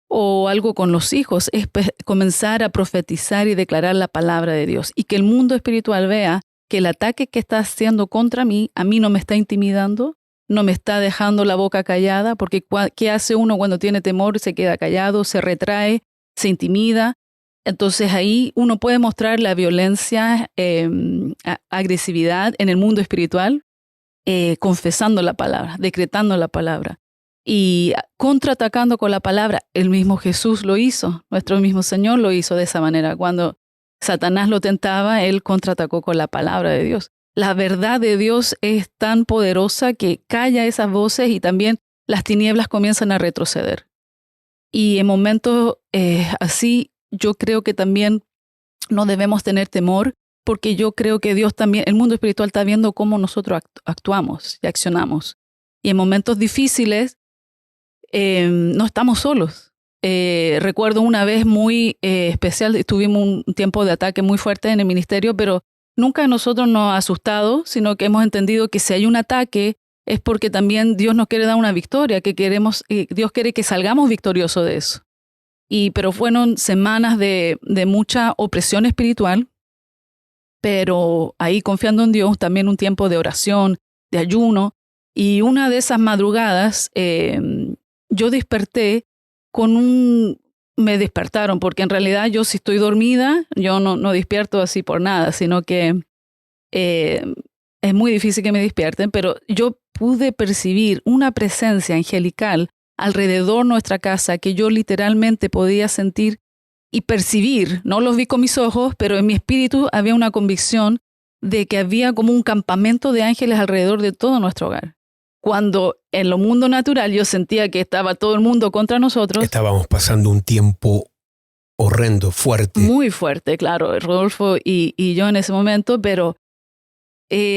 O algo con los hijos, es comenzar a profetizar y declarar la palabra de Dios y que el mundo espiritual vea que el ataque que está haciendo contra mí, a mí no me está intimidando, no me está dejando la boca callada, porque ¿qué hace uno cuando tiene temor? Se queda callado, se retrae, se intimida. Entonces ahí uno puede mostrar la violencia, agresividad en el mundo espiritual, confesando la palabra, decretando la palabra y contraatacando con la palabra. El mismo Jesús lo hizo, nuestro mismo Señor lo hizo de esa manera. Cuando Satanás lo tentaba, él contraatacó con la palabra de Dios. La verdad de Dios es tan poderosa que calla esas voces y también las tinieblas comienzan a retroceder. Y en momentos así, yo creo que también no debemos tener temor, porque yo creo que Dios también, el mundo espiritual está viendo cómo nosotros actuamos y accionamos. Y en momentos difíciles no estamos solos. Recuerdo una vez muy especial, tuvimos un tiempo de ataque muy fuerte en el ministerio, pero nunca nosotros nos ha asustado, sino que hemos entendido que si hay un ataque es porque también Dios nos quiere dar una victoria, que Dios quiere que salgamos victoriosos de eso. Pero fueron semanas de mucha opresión espiritual, pero ahí confiando en Dios, también un tiempo de oración, de ayuno, y una de esas madrugadas yo desperté me despertaron, porque en realidad yo si estoy dormida, yo no despierto así por nada, sino que es muy difícil que me despierten, pero yo pude percibir una presencia angelical alrededor de nuestra casa que yo literalmente podía sentir y percibir. No los vi con mis ojos, pero en mi espíritu había una convicción de que había como un campamento de ángeles alrededor de todo nuestro hogar. Cuando en lo mundo natural yo sentía que estaba todo el mundo contra nosotros. Estábamos pasando un tiempo horrendo, fuerte. Muy fuerte, claro, Rodolfo y yo en ese momento, pero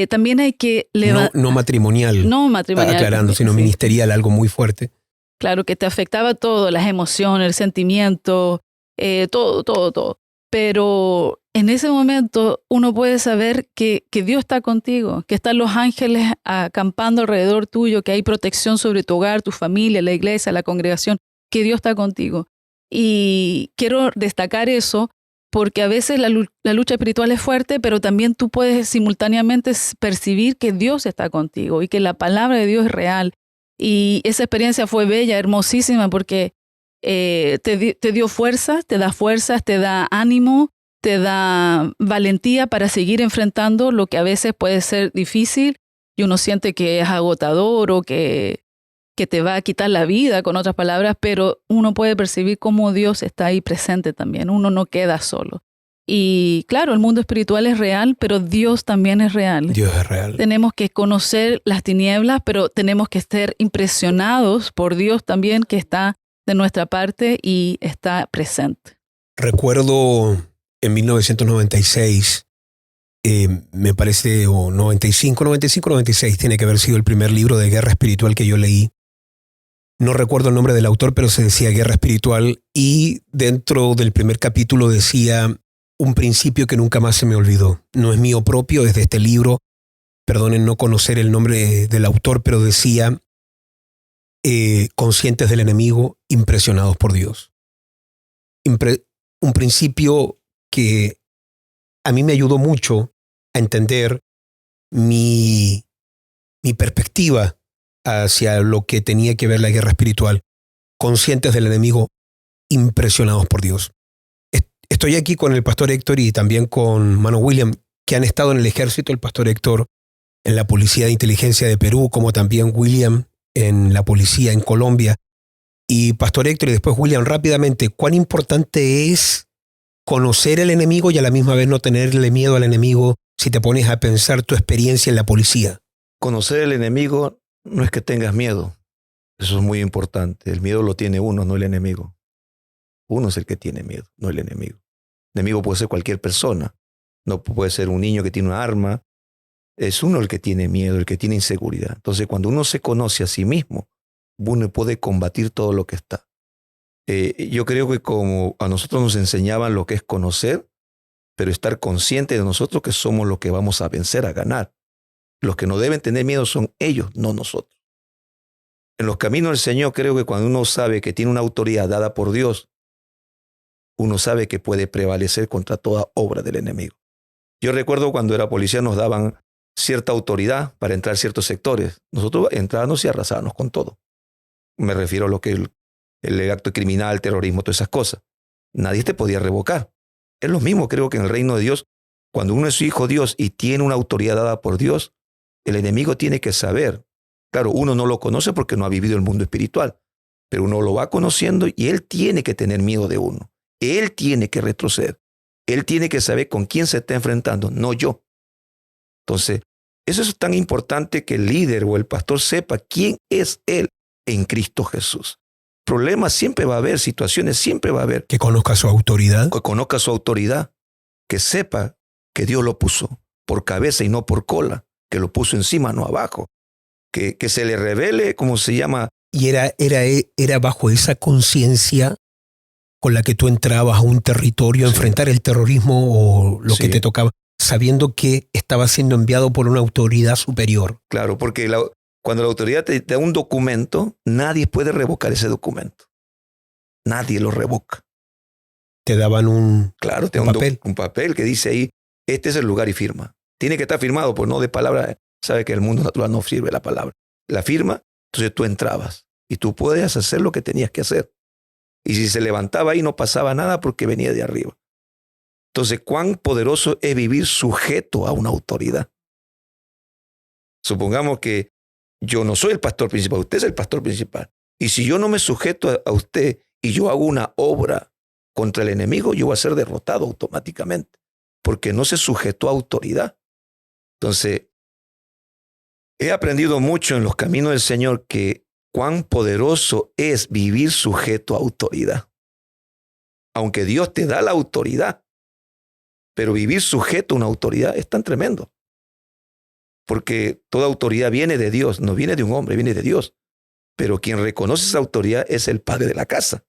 también hay que no matrimonial. No matrimonial. Aclarando, sino sí. Ministerial, algo muy fuerte. Claro, que te afectaba todo, las emociones, el sentimiento, todo. Pero en ese momento uno puede saber que Dios está contigo, que están los ángeles acampando alrededor tuyo, que hay protección sobre tu hogar, tu familia, la iglesia, la congregación, que Dios está contigo. Y quiero destacar eso porque a veces la lucha espiritual es fuerte, pero también tú puedes simultáneamente percibir que Dios está contigo y que la palabra de Dios es real. Y esa experiencia fue bella, hermosísima, porque te dio fuerzas, te da ánimo, te da valentía para seguir enfrentando lo que a veces puede ser difícil y uno siente que es agotador o que te va a quitar la vida, con otras palabras, pero uno puede percibir cómo Dios está ahí presente también. Uno no queda solo. Y claro, el mundo espiritual es real, pero Dios también es real. Dios es real. Tenemos que conocer las tinieblas, pero tenemos que estar impresionados por Dios también, que está de nuestra parte y está presente. Recuerdo en 1996, me parece, o 95, 96, tiene que haber sido el primer libro de guerra espiritual que yo leí. No recuerdo el nombre del autor, pero se decía Guerra Espiritual, y dentro del primer capítulo decía un principio que nunca más se me olvidó. No es mío propio, es de este libro. Perdonen no conocer el nombre del autor, pero decía, conscientes del enemigo, impresionados por Dios. Un principio que a mí me ayudó mucho a entender mi perspectiva hacia lo que tenía que ver la guerra espiritual. Conscientes del enemigo, impresionados por Dios. Estoy aquí con el pastor Héctor y también con Mano William, que han estado en el ejército, el pastor Héctor en la Policía de Inteligencia de Perú, como también William en la policía en Colombia. Y pastor Héctor y después William, rápidamente, ¿cuán importante es conocer el enemigo y a la misma vez no tenerle miedo al enemigo si te pones a pensar tu experiencia en la policía? Conocer el enemigo no es que tengas miedo. Eso es muy importante. El miedo lo tiene uno, no el enemigo. Uno es el que tiene miedo, no el enemigo. El enemigo puede ser cualquier persona. No puede ser un niño que tiene una arma. Es uno el que tiene miedo, el que tiene inseguridad. Entonces, cuando uno se conoce a sí mismo, uno puede combatir todo lo que está. Yo creo que como a nosotros nos enseñaban lo que es conocer, pero estar consciente de nosotros que somos los que vamos a vencer, a ganar. Los que no deben tener miedo son ellos, no nosotros. En los caminos del Señor creo que cuando uno sabe que tiene una autoridad dada por Dios, uno sabe que puede prevalecer contra toda obra del enemigo. Yo recuerdo cuando era policía nos daban cierta autoridad para entrar a ciertos sectores. Nosotros entrábamos y arrasábamos con todo. Me refiero a lo que el acto criminal, terrorismo, todas esas cosas. Nadie te podía revocar. Es lo mismo, creo que en el reino de Dios, cuando uno es hijo de Dios y tiene una autoridad dada por Dios, el enemigo tiene que saber. Claro, uno no lo conoce porque no ha vivido el mundo espiritual, pero uno lo va conociendo y él tiene que tener miedo de uno. Él tiene que retroceder. Él tiene que saber con quién se está enfrentando, no yo. Entonces, eso es tan importante que el líder o el pastor sepa quién es él en Cristo Jesús. Problemas siempre va a haber, situaciones siempre va a haber. Que conozca su autoridad. Que conozca su autoridad, que sepa que Dios lo puso por cabeza y no por cola, que lo puso encima, no abajo. Que se le revele, ¿cómo se llama? Y era bajo esa conciencia con la que tú entrabas a un territorio a enfrentar el terrorismo o lo que te tocaba, sabiendo que estaba siendo enviado por una autoridad superior. Claro, porque cuando la autoridad te da un documento, nadie puede revocar ese documento. Nadie lo revoca. Te daban un papel. Un papel que dice ahí, este es el lugar y firma. Tiene que estar firmado, pues no de palabra. Sabe que el mundo natural no sirve la palabra. La firma, entonces tú entrabas y tú podías hacer lo que tenías que hacer. Y si se levantaba ahí no pasaba nada porque venía de arriba. Entonces, ¿cuán poderoso es vivir sujeto a una autoridad? Supongamos que yo no soy el pastor principal, usted es el pastor principal. Y si yo no me sujeto a usted y yo hago una obra contra el enemigo, yo voy a ser derrotado automáticamente, porque no se sujetó a autoridad. Entonces, he aprendido mucho en los caminos del Señor que cuán poderoso es vivir sujeto a autoridad. Aunque Dios te da la autoridad, pero vivir sujeto a una autoridad es tan tremendo. Porque toda autoridad viene de Dios, no viene de un hombre, viene de Dios. Pero quien reconoce esa autoridad es el padre de la casa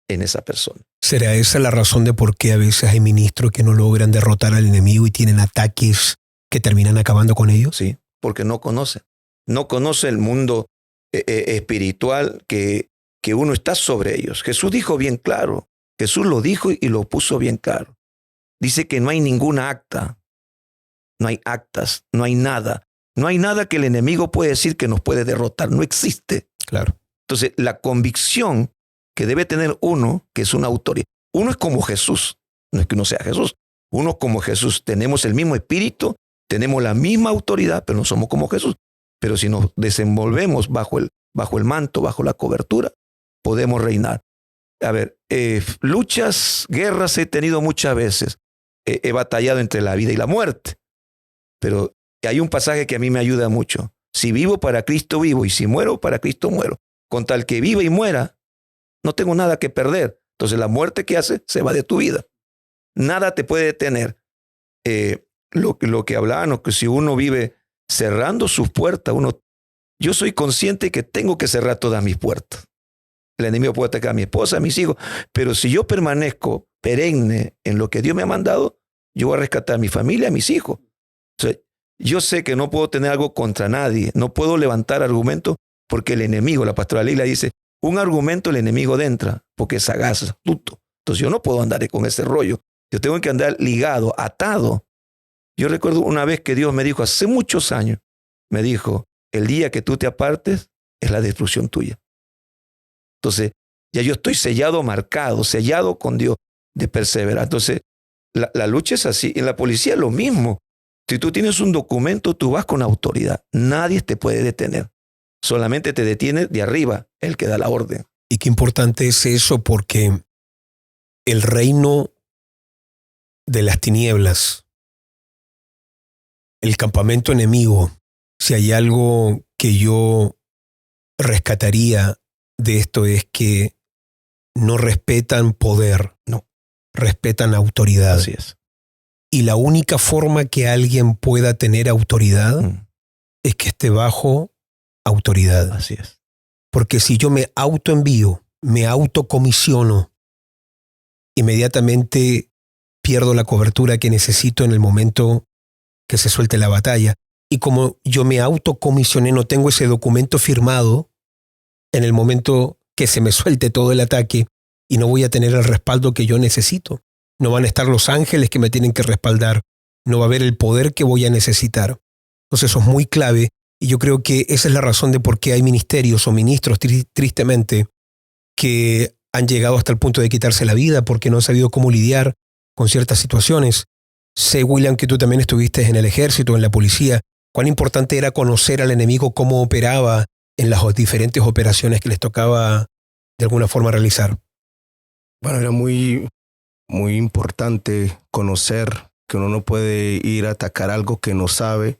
en esa persona. ¿Será esa la razón de por qué a veces hay ministros que no logran derrotar al enemigo y tienen ataques que terminan acabando con ellos? Sí, porque no conoce. No conoce el mundo espiritual que uno está sobre ellos. Jesús dijo bien claro. Jesús lo dijo y lo puso bien claro. Dice que no hay ninguna acta. No hay actas, no hay nada. No hay nada que el enemigo puede decir que nos puede derrotar. No existe. Claro. Entonces, la convicción que debe tener uno, que es una autoridad. Uno es como Jesús. No es que uno sea Jesús. Uno como Jesús. Tenemos el mismo espíritu, tenemos la misma autoridad, pero no somos como Jesús. Pero si nos desenvolvemos bajo el manto, bajo la cobertura, podemos reinar. A ver, luchas, guerras he tenido muchas veces. he batallado entre la vida y la muerte. Pero hay un pasaje que a mí me ayuda mucho. Si vivo, para Cristo vivo, y si muero, para Cristo muero. Con tal que viva y muera, no tengo nada que perder. Entonces la muerte que hace se va de tu vida. Nada te puede detener. Lo que hablaban, que si uno vive cerrando sus puertas, yo soy consciente que tengo que cerrar todas mis puertas. El enemigo puede atacar a mi esposa, a mis hijos, pero si yo permanezco perenne en lo que Dios me ha mandado, yo voy a rescatar a mi familia, a mis hijos. O sea, yo sé que no puedo tener algo contra nadie, no puedo levantar argumentos porque el enemigo, la pastora Leila dice, un argumento el enemigo entra porque es sagaz, astuto. Entonces yo no puedo andar con ese rollo. Yo tengo que andar ligado, atado. Yo recuerdo una vez que Dios me dijo, hace muchos años, me dijo, el día que tú te apartes es la destrucción tuya. Entonces, ya yo estoy sellado, marcado, sellado con Dios de perseverar. Entonces, la lucha es así. En la policía es lo mismo. Si tú tienes un documento, tú vas con autoridad. Nadie te puede detener. Solamente te detiene de arriba el que da la orden. Y qué importante es eso, porque el reino de las tinieblas, el campamento enemigo, si hay algo que yo rescataría de esto es que no respetan poder, no, respetan autoridad. Así es. Y la única forma que alguien pueda tener autoridad es que esté bajo autoridad. Así es. Porque si yo me autoenvío, me autocomisiono, inmediatamente pierdo la cobertura que necesito en el momento que se suelte la batalla. Y como yo me autocomisioné, no tengo ese documento firmado en el momento que se me suelte todo el ataque y no voy a tener el respaldo que yo necesito. No van a estar los ángeles que me tienen que respaldar. No va a haber el poder que voy a necesitar. Entonces eso es muy clave y yo creo que esa es la razón de por qué hay ministerios o ministros, tristemente, que han llegado hasta el punto de quitarse la vida porque no han sabido cómo lidiar con ciertas situaciones. Sé, William, que tú también estuviste en el ejército, en la policía. Cuán importante era conocer al enemigo, cómo operaba en las diferentes operaciones que les tocaba de alguna forma realizar. Bueno, era muy importante conocer que uno no puede ir a atacar algo que no sabe.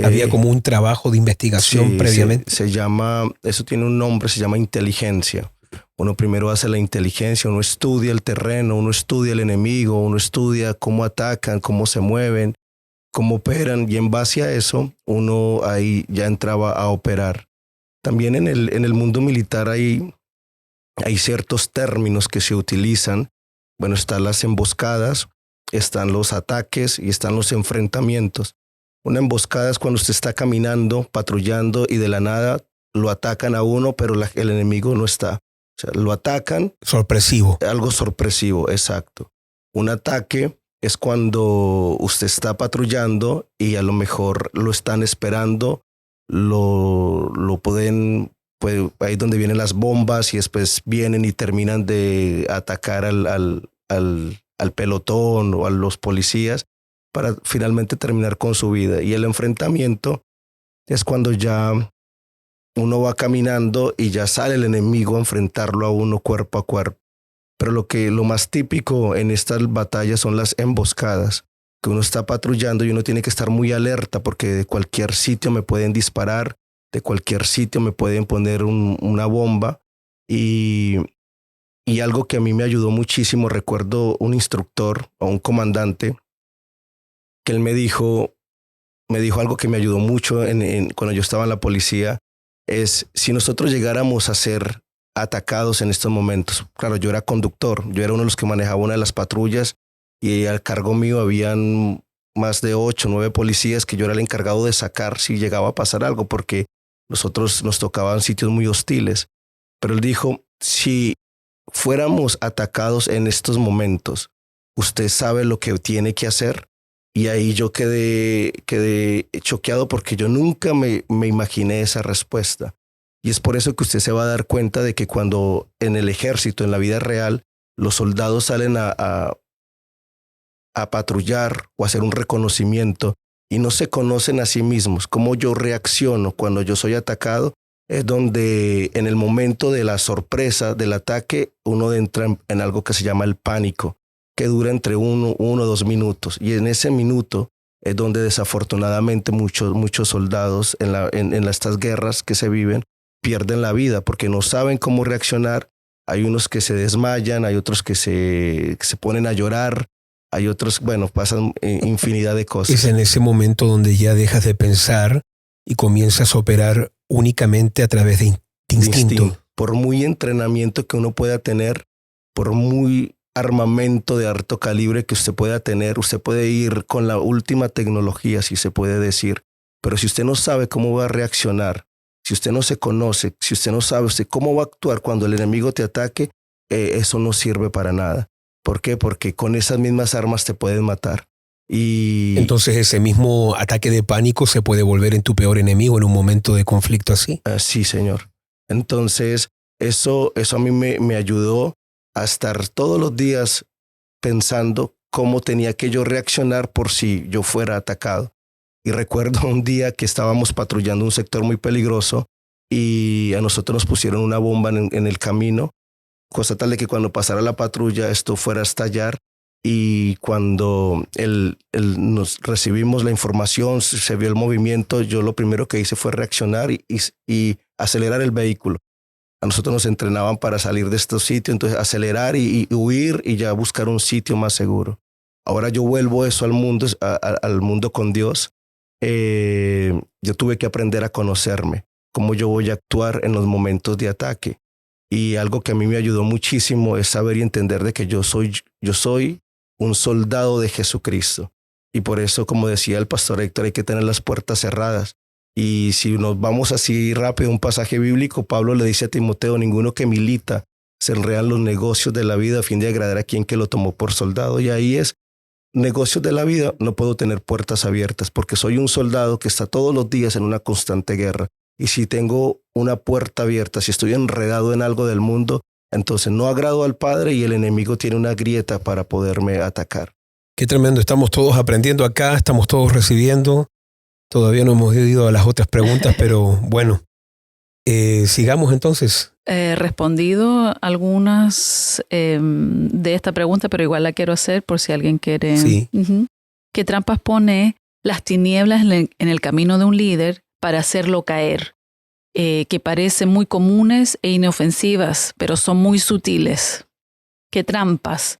Había como un trabajo de investigación previamente. Se llama, eso tiene un nombre, se llama inteligencia. Uno primero hace la inteligencia, uno estudia el terreno, uno estudia el enemigo, uno estudia cómo atacan, cómo se mueven, cómo operan, y en base a eso uno ahí ya entraba a operar. También en el mundo militar hay ciertos términos que se utilizan. Bueno, están las emboscadas, están los ataques y están los enfrentamientos. Una emboscada es cuando usted está caminando, patrullando y de la nada lo atacan a uno, pero el enemigo no está. O sea, lo atacan. Sorpresivo. Algo sorpresivo, exacto. Un ataque es cuando usted está patrullando y a lo mejor lo están esperando, lo pueden, pues ahí es donde vienen las bombas y después vienen y terminan de atacar al pelotón o a los policías para finalmente terminar con su vida. Y el enfrentamiento es cuando ya uno va caminando y ya sale el enemigo a enfrentarlo a uno cuerpo a cuerpo. Pero lo más típico en estas batallas son las emboscadas, que uno está patrullando y uno tiene que estar muy alerta porque de cualquier sitio me pueden disparar, de cualquier sitio me pueden poner una bomba. Y algo que a mí me ayudó muchísimo, recuerdo un instructor o un comandante que él me dijo algo que me ayudó mucho cuando yo estaba en la policía, es si nosotros llegáramos a ser atacados en estos momentos. Claro, yo era conductor, yo era uno de los que manejaba una de las patrullas y al cargo mío habían más de 8 o 9 policías que yo era el encargado de sacar si llegaba a pasar algo, porque nosotros nos tocaban sitios muy hostiles. Pero él dijo, si fuéramos atacados en estos momentos, usted sabe lo que tiene que hacer. Y ahí yo quedé choqueado porque yo nunca me imaginé esa respuesta. Y es por eso que usted se va a dar cuenta de que cuando en el ejército, en la vida real, los soldados salen a patrullar o a hacer un reconocimiento y no se conocen a sí mismos, cómo yo reacciono cuando yo soy atacado, es donde en el momento de la sorpresa, del ataque, uno entra en algo que se llama el pánico. que dura entre 1 o 2 minutos. Y en ese minuto es donde desafortunadamente muchos soldados en estas guerras que se viven pierden la vida porque no saben cómo reaccionar. Hay unos que se desmayan, hay otros que se ponen a llorar, hay otros, bueno, pasan infinidad de cosas. Es en ese momento donde ya dejas de pensar y comienzas a operar únicamente a través de instinto. Por muy entrenamiento que uno pueda tener, por muy armamento de alto calibre que usted pueda tener, usted puede ir con la última tecnología, si se puede decir, pero si usted no sabe cómo va a reaccionar, si usted no se conoce, si usted no sabe usted cómo va a actuar cuando el enemigo te ataque, eso no sirve para nada. ¿Por qué? Porque con esas mismas armas te pueden matar. Y entonces ese mismo ataque de pánico se puede volver en tu peor enemigo en un momento de conflicto así. Sí, señor. Entonces, eso a mí me ayudó a estar todos los días pensando cómo tenía que yo reaccionar por si yo fuera atacado. Y recuerdo un día que estábamos patrullando un sector muy peligroso y a nosotros nos pusieron una bomba en el camino, cosa tal de que cuando pasara la patrulla esto fuera a estallar. Y cuando nos recibimos la información, se vio el movimiento, yo lo primero que hice fue reaccionar y acelerar el vehículo. A nosotros nos entrenaban para salir de estos sitios, entonces acelerar y huir y ya buscar un sitio más seguro. Ahora yo vuelvo eso al mundo con Dios. Yo tuve que aprender a conocerme, cómo yo voy a actuar en los momentos de ataque. Y algo que a mí me ayudó muchísimo es saber y entender de que yo soy un soldado de Jesucristo. Y por eso, como decía el pastor Héctor, hay que tener las puertas cerradas. Y si nos vamos así rápido a un pasaje bíblico, Pablo le dice a Timoteo, ninguno que milita se enreda en los negocios de la vida a fin de agradar a quien que lo tomó por soldado. Y ahí es, negocios de la vida, no puedo tener puertas abiertas porque soy un soldado que está todos los días en una constante guerra. Y si tengo una puerta abierta, si estoy enredado en algo del mundo, entonces no agrado al Padre y el enemigo tiene una grieta para poderme atacar. Qué tremendo, estamos todos aprendiendo acá, estamos todos recibiendo. Todavía no hemos ido a las otras preguntas, pero bueno, sigamos entonces. Respondido algunas de esta pregunta, pero igual la quiero hacer por si alguien quiere. Sí. ¿Qué trampas pone las tinieblas en el camino de un líder para hacerlo caer? Que parecen muy comunes e inofensivas, pero son muy sutiles. ¿Qué trampas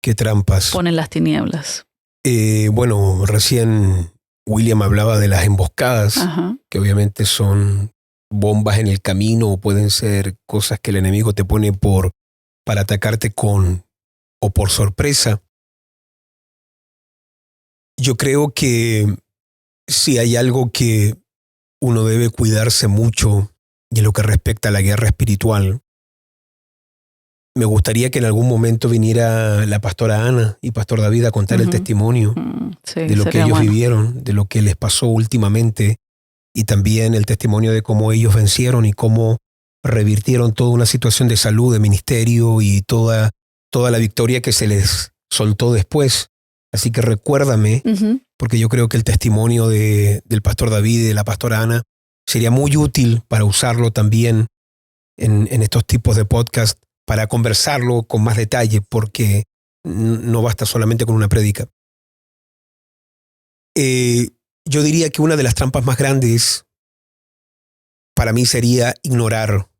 ponen las tinieblas? Bueno, recién William hablaba de las emboscadas, que obviamente son bombas en el camino o pueden ser cosas que el enemigo te pone para atacarte o por sorpresa. Yo creo que si hay algo que uno debe cuidarse mucho y en lo que respecta a la guerra espiritual, me gustaría que en algún momento viniera la pastora Ana y pastor David a contar el testimonio de lo que ellos vivieron, de lo que les pasó últimamente y también el testimonio de cómo ellos vencieron y cómo revirtieron toda una situación de salud, de ministerio y toda la victoria que se les soltó después. Así que recuérdame, porque yo creo que el testimonio del pastor David y de la pastora Ana sería muy útil para usarlo también en estos tipos de podcast, para conversarlo con más detalle, porque no basta solamente con una prédica. Yo diría que una de las trampas más grandes para mí sería ignorar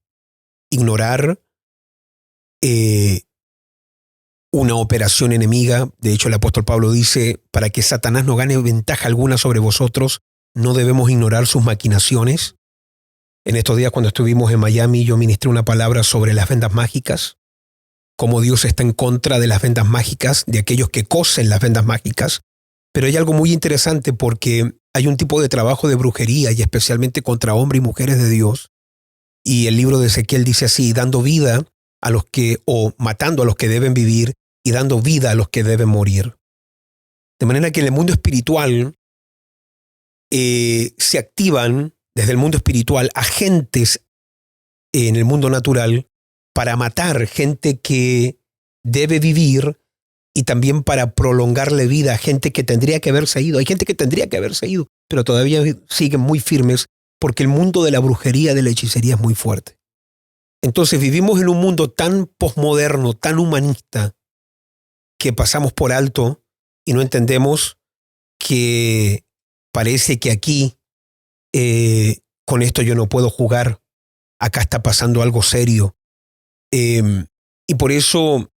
una operación enemiga. De hecho, el apóstol Pablo dice, para que Satanás no gane ventaja alguna sobre vosotros, no debemos ignorar sus maquinaciones. En estos días, cuando estuvimos en Miami, yo ministré una palabra sobre las vendas mágicas, cómo Dios está en contra de las vendas mágicas, de aquellos que cosen las vendas mágicas. Pero hay algo muy interesante porque hay un tipo de trabajo de brujería y especialmente contra hombres y mujeres de Dios. Y el libro de Ezequiel dice así, dando vida a los que, o matando a los que deben vivir y dando vida a los que deben morir. De manera que en el mundo espiritual se activan desde el mundo espiritual agentes en el mundo natural para matar gente que debe vivir y también para prolongarle vida a gente que tendría que haberse ido. Hay gente que tendría que haberse ido, pero todavía siguen muy firmes porque el mundo de la brujería, de la hechicería es muy fuerte. Entonces vivimos en un mundo tan posmoderno, tan humanista, que pasamos por alto y no entendemos que parece que aquí con esto yo no puedo jugar, acá está pasando algo serio. Y por eso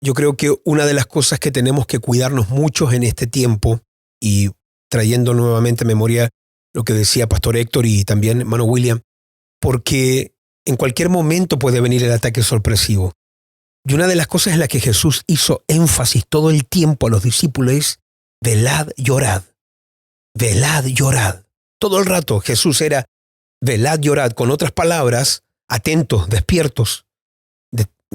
yo creo que una de las cosas que tenemos que cuidarnos mucho en este tiempo, y trayendo nuevamente a memoria lo que decía Pastor Héctor y también hermano William, porque en cualquier momento puede venir el ataque sorpresivo. Y una de las cosas en las que Jesús hizo énfasis todo el tiempo a los discípulos es: velad y orad. Velad y orad. Todo el rato Jesús era velad y orad. Con otras palabras, atentos, despiertos.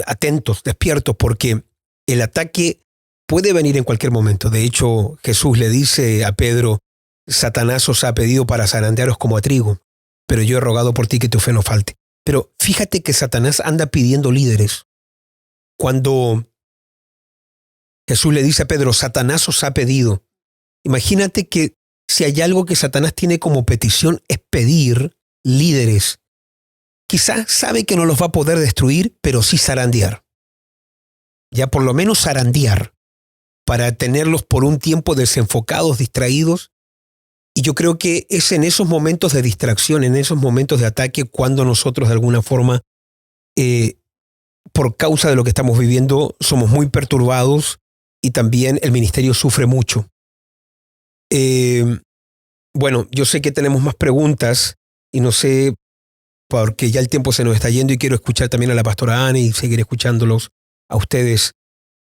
Atentos, despiertos, porque el ataque puede venir en cualquier momento. De hecho, Jesús le dice a Pedro: Satanás os ha pedido para zarandearos como a trigo, pero yo he rogado por ti que tu fe no falte. Pero fíjate que Satanás anda pidiendo líderes. Cuando Jesús le dice a Pedro: Satanás os ha pedido, imagínate que si hay algo que Satanás tiene como petición es pedir líderes. Quizás sabe que no los va a poder destruir, pero sí zarandear. Ya por lo menos zarandear, para tenerlos por un tiempo desenfocados, distraídos. Y yo creo que es en esos momentos de distracción, en esos momentos de ataque, cuando nosotros de alguna forma, por causa de lo que estamos viviendo, somos muy perturbados y también el ministerio sufre mucho. Bueno, yo sé que tenemos más preguntas y no sé, porque ya el tiempo se nos está yendo y quiero escuchar también a la pastora Anne y seguir escuchándolos a ustedes.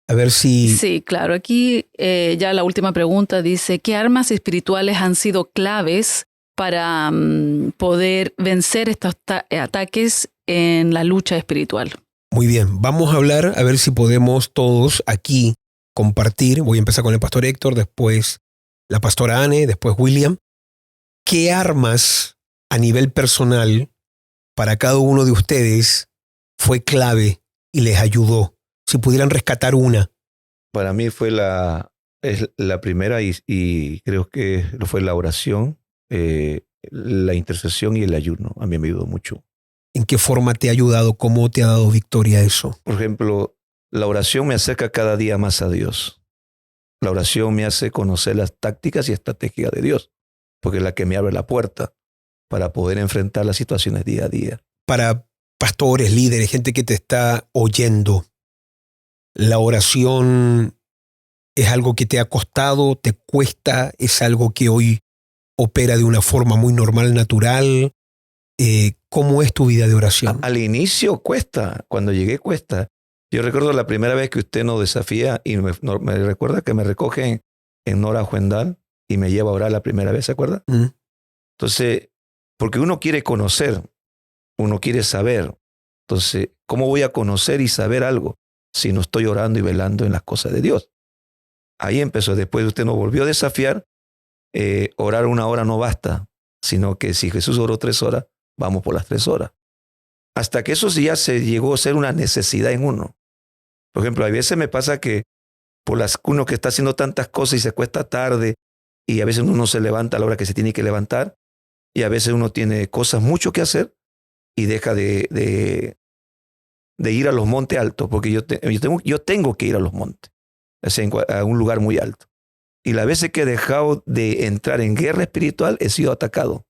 A ver si... Sí, claro. Aquí ya la última pregunta dice: ¿qué armas espirituales han sido claves para poder vencer estos ataques en la lucha espiritual? Muy bien, vamos a hablar, a ver si podemos todos aquí compartir. Voy a empezar con el pastor Héctor, después la pastora Anne, después William. ¿Qué armas a nivel personal para cada uno de ustedes fue clave y les ayudó? Si pudieran rescatar una. Para mí fue la primera y creo que fue la oración, la intercesión y el ayuno. A mí me ayudó mucho. ¿En qué forma te ha ayudado? ¿Cómo te ha dado victoria eso? Por ejemplo, la oración me acerca cada día más a Dios. La oración me hace conocer las tácticas y estrategias de Dios, porque es la que me abre la puerta para poder enfrentar las situaciones día a día. Para pastores, líderes, gente que te está oyendo, ¿la oración es algo que te ha costado, te cuesta, es algo que hoy opera de una forma muy normal, natural? ¿Cómo es tu vida de oración? Al inicio cuesta, cuando llegué cuesta. Yo recuerdo la primera vez que usted nos desafía y me recuerda que me recoge en Nora Juendal y me lleva a orar la primera vez, ¿se acuerda? Entonces, porque uno quiere conocer, uno quiere saber. Entonces, ¿cómo voy a conocer y saber algo si no estoy orando y velando en las cosas de Dios? Ahí empezó. Después usted nos volvió a desafiar. Orar 1 hora no basta, sino que si Jesús oró 3 horas, vamos por las 3 horas. Hasta que eso ya se llegó a ser una necesidad en uno. Por ejemplo, a veces me pasa que uno que está haciendo tantas cosas y se acuesta tarde y a veces uno se levanta a la hora que se tiene que levantar y a veces uno tiene cosas mucho que hacer y deja de ir a los montes altos, porque yo tengo que ir a los montes, a un lugar muy alto. Y las veces que he dejado de entrar en guerra espiritual, he sido atacado,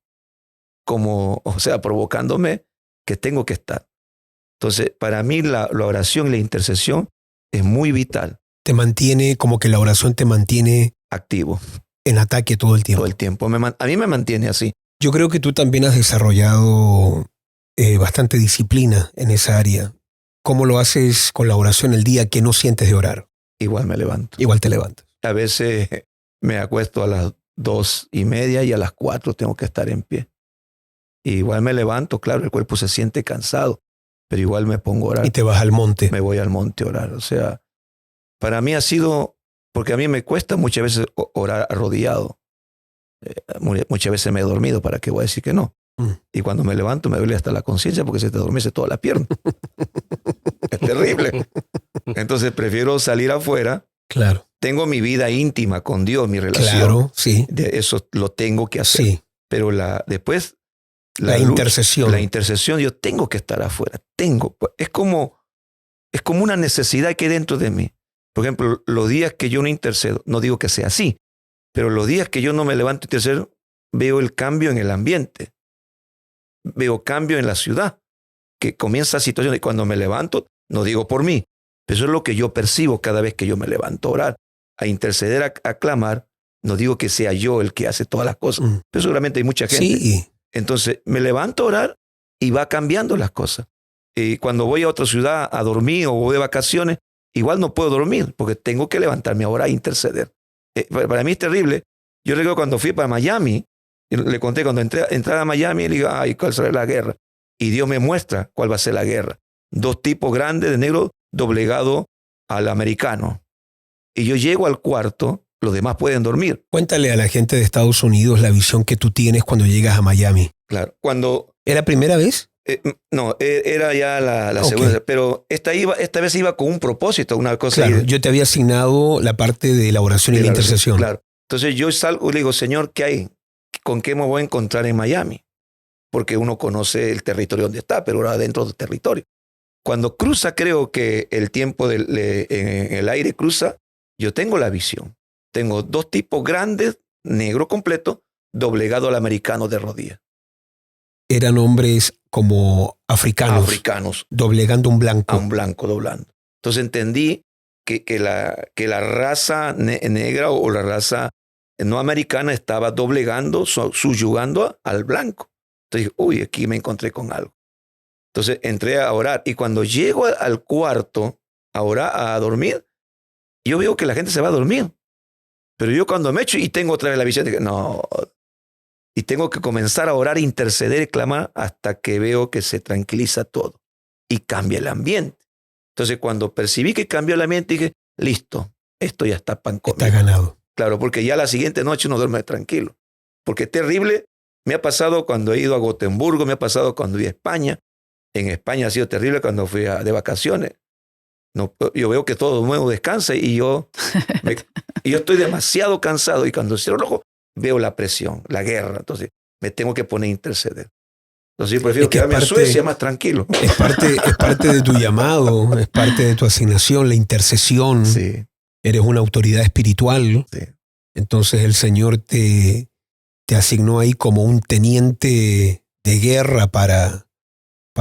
provocándome que tengo que estar. Entonces, para mí la oración y la intercesión es muy vital. Te mantiene, como que la oración te mantiene activo, en ataque todo el tiempo. Todo el tiempo. A mí me mantiene así. Yo creo que tú también has desarrollado bastante disciplina en esa área. ¿Cómo lo haces con la oración el día que no sientes de orar? Igual me levanto. Igual te levantas. A veces me acuesto a las 2:30 y a las 4 tengo que estar en pie. Igual me levanto, claro, el cuerpo se siente cansado, pero igual me pongo a orar. Y te vas al monte. Me voy al monte a orar. O sea, para mí ha sido, porque a mí me cuesta muchas veces orar arrodillado. Muchas veces me he dormido, ¿para qué voy a decir que no? Y cuando me levanto me duele hasta la conciencia porque se te adormece toda la pierna. Es terrible. Entonces prefiero salir afuera. Claro. Tengo mi vida íntima con Dios, mi relación. Claro, sí. Eso lo tengo que hacer. Sí. Pero después... La intercesión. La intercesión, yo tengo que estar afuera. Es como una necesidad que hay dentro de mí. Por ejemplo, los días que yo no intercedo, no digo que sea así, pero los días que yo no me levanto a interceder, veo el cambio en el ambiente, veo cambio en la ciudad, que comienza situaciones y cuando me levanto, no digo por mí, pero eso es lo que yo percibo cada vez que yo me levanto a orar, a interceder, a clamar. No digo que sea yo el que hace todas las cosas, pero seguramente hay mucha gente. Sí. Entonces me levanto a orar y va cambiando las cosas. Y cuando voy a otra ciudad a dormir o voy de vacaciones, igual no puedo dormir porque tengo que levantarme a orar e interceder. Para mí es terrible. Yo recuerdo cuando fui para Miami, le conté cuando entré a Miami, le digo, ay, ¿cuál será la guerra? Y Dios me muestra cuál va a ser la guerra. 2 tipos grandes de negro doblegado al americano. Y yo llego al cuarto, los demás pueden dormir. Cuéntale a la gente de Estados Unidos la visión que tú tienes cuando llegas a Miami. Claro, cuando... ¿Era primera vez? No, era ya la segunda, pero esta vez iba con un propósito, una cosa. Claro, yo te había asignado la parte de la oración y la intercesión. Claro. Entonces yo salgo y le digo, Señor, ¿qué hay? ¿Con qué me voy a encontrar en Miami? Porque uno conoce el territorio donde está, pero ahora dentro del territorio. Cuando cruza, creo que el tiempo en el aire cruza, yo tengo la visión. Tengo 2 tipos grandes, negro completo, doblegado al americano de rodillas. Eran hombres como africanos. Africanos. Doblegando un blanco. A un blanco doblando. Entonces entendí que la raza negra o la raza no americana estaba doblegando, subyugando al blanco. Entonces dije, uy, aquí me encontré con algo. Entonces entré a orar y cuando llego al cuarto a orar, a dormir, yo veo que la gente se va a dormir. Pero yo cuando me echo y tengo otra vez la visión de que no, y tengo que comenzar a orar, interceder y clamar hasta que veo que se tranquiliza todo y cambia el ambiente. Entonces cuando percibí que cambió el ambiente dije, listo, esto ya está pan comido. Está ganado. Claro, porque ya la siguiente noche uno duerme tranquilo. Porque es terrible. Me ha pasado cuando he ido a Gotemburgo, me ha pasado cuando fui a España. En España ha sido terrible cuando fui de vacaciones. No, yo veo que todo el mundo descansa y yo estoy demasiado cansado y cuando cierro el ojo veo la presión, la guerra. Entonces me tengo que poner a interceder. Entonces yo prefiero quedarme en Suecia más tranquilo. Es parte de tu llamado, es parte de tu asignación, la intercesión. Sí. Eres una autoridad espiritual. Sí. Entonces el Señor te asignó ahí como un teniente de guerra para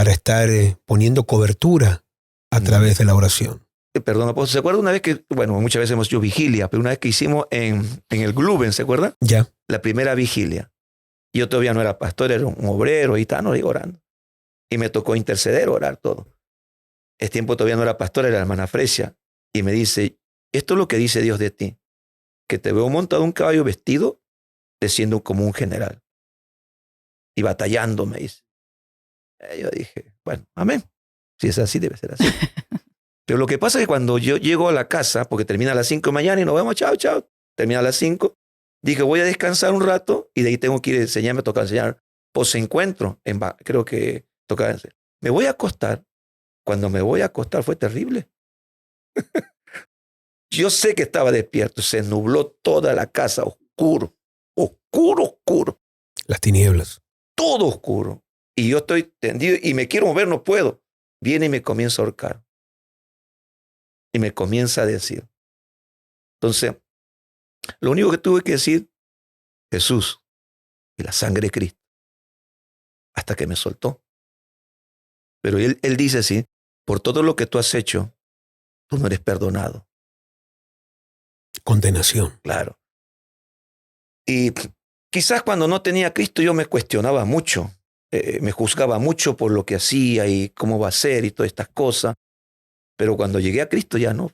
estar poniendo cobertura a través de la oración. Perdón, apóstol, ¿se acuerda una vez que, bueno, muchas veces hemos hecho vigilia, pero una vez que hicimos en el Gluben, ¿se acuerda? Ya. La primera vigilia. Yo todavía no era pastor, era un obrero y estaba orando. Y me tocó interceder, orar todo. Ese tiempo todavía no era pastor, era la hermana Fresia. Y me dice, esto es lo que dice Dios de ti, que te veo montado en un caballo vestido, siendo como un general. Y batallando, me dice. Yo dije, bueno, amén. Si es así, debe ser así. Pero lo que pasa es que cuando yo llego a la casa, porque termina a las 5 de mañana y nos vemos, chao, chao, termina a las 5, dije, voy a descansar un rato y de ahí tengo que ir a enseñar, me toca enseñar posencuentro, creo que toca enseñar. Me voy a acostar. Cuando me voy a acostar fue terrible. Yo sé que estaba despierto, se nubló toda la casa, oscuro, oscuro, oscuro. Las tinieblas. Todo oscuro. Y yo estoy tendido y me quiero mover, no puedo. Viene y me comienza a ahorcar. Y me comienza a decir. Entonces, lo único que tuve que decir, Jesús y la sangre de Cristo. Hasta que me soltó. Pero él dice así, por todo lo que tú has hecho, tú no eres perdonado. Condenación. Claro. Y quizás cuando no tenía a Cristo yo me cuestionaba mucho. Me juzgaba mucho por lo que hacía y cómo va a ser y todas estas cosas. Pero cuando llegué a Cristo ya no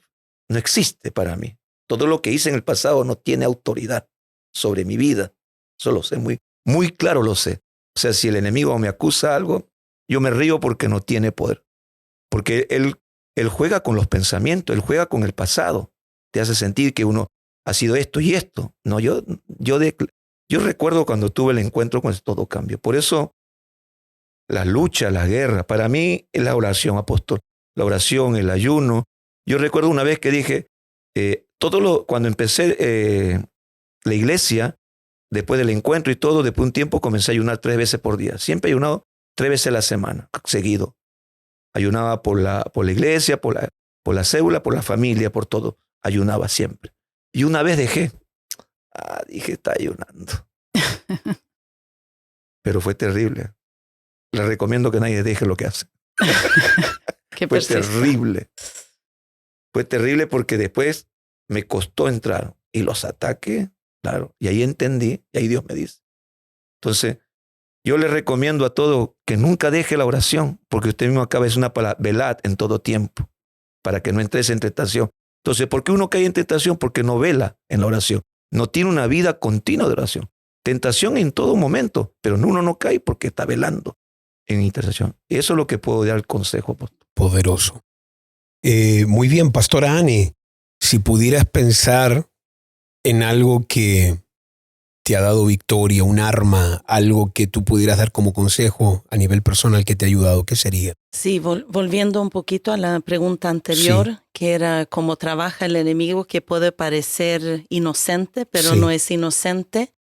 existe para mí. Todo lo que hice en el pasado no tiene autoridad sobre mi vida. Eso lo sé, muy, muy claro lo sé. O sea, si el enemigo me acusa algo, yo me río porque no tiene poder. Porque él juega con los pensamientos, él juega con el pasado. Te hace sentir que uno ha sido esto y esto. No, yo recuerdo cuando tuve el encuentro con todo cambio. Por eso la lucha, la guerra, para mí es la oración, apóstol. La oración, el ayuno. Yo recuerdo una vez que dije, cuando empecé la iglesia, después del encuentro y todo, después de un tiempo comencé a ayunar 3 veces por día. Siempre he ayunado 3 veces a la semana, seguido. Ayunaba por la iglesia, por por la célula, por la familia, por todo. Ayunaba siempre. Y una vez dejé. Dije, está ayunando. Pero fue terrible. Le recomiendo que nadie deje lo que hace. Fue terrible. Fue terrible porque después me costó entrar. Y los ataques, claro. Y ahí entendí, y ahí Dios me dice. Entonces, yo le recomiendo a todos que nunca deje la oración, porque usted mismo acaba de decir una palabra, velad en todo tiempo, para que no entres en tentación. Entonces, ¿por qué uno cae en tentación? Porque no vela en la oración. No tiene una vida continua de oración. Tentación en todo momento, pero uno no cae porque está velando en intercesión. Eso es lo que puedo dar el consejo. Poderoso. Muy bien, Pastora Anne, si pudieras pensar en algo que te ha dado victoria, un arma, algo que tú pudieras dar como consejo a nivel personal que te ha ayudado, ¿qué sería? Sí, volviendo un poquito a la pregunta anterior, Sí. que era cómo trabaja el enemigo, que puede parecer inocente, pero Sí. no es inocente.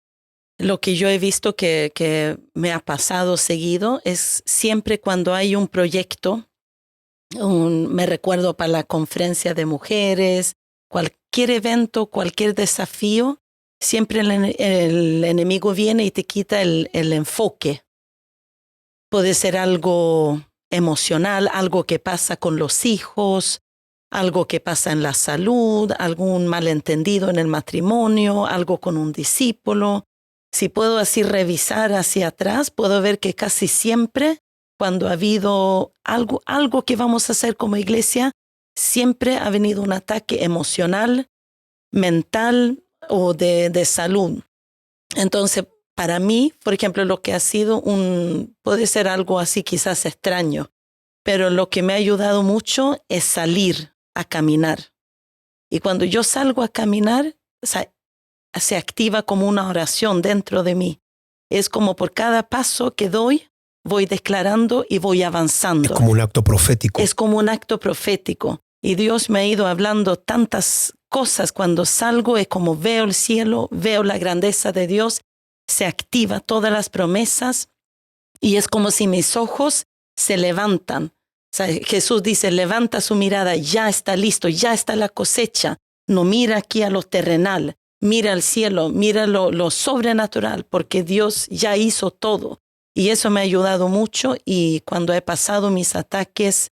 Lo que yo he visto que me ha pasado seguido es siempre cuando hay un proyecto, me recuerdo para la conferencia de mujeres, cualquier evento, cualquier desafío, siempre el enemigo viene y te quita el enfoque. Puede ser algo emocional, algo que pasa con los hijos, algo que pasa en la salud, algún malentendido en el matrimonio, algo con un discípulo. Si puedo así revisar hacia atrás, puedo ver que casi siempre, cuando ha habido algo que vamos a hacer como iglesia, siempre ha venido un ataque emocional, mental o de salud. Entonces, para mí, por ejemplo, lo que ha sido puede ser algo así quizás extraño, pero lo que me ha ayudado mucho es salir a caminar. Y cuando yo salgo a caminar, se activa como una oración dentro de mí. Es como por cada paso que doy, voy declarando y voy avanzando. Es como un acto profético. Es como un acto profético. Y Dios me ha ido hablando tantas cosas. Cuando salgo es como veo el cielo, veo la grandeza de Dios, se activa todas las promesas y es como si mis ojos se levantan. O sea, Jesús dice, levanta su mirada, ya está listo, ya está la cosecha. No mira aquí a lo terrenal, mira al cielo, mira lo sobrenatural, porque Dios ya hizo todo. Y eso me ha ayudado mucho y cuando he pasado mis ataques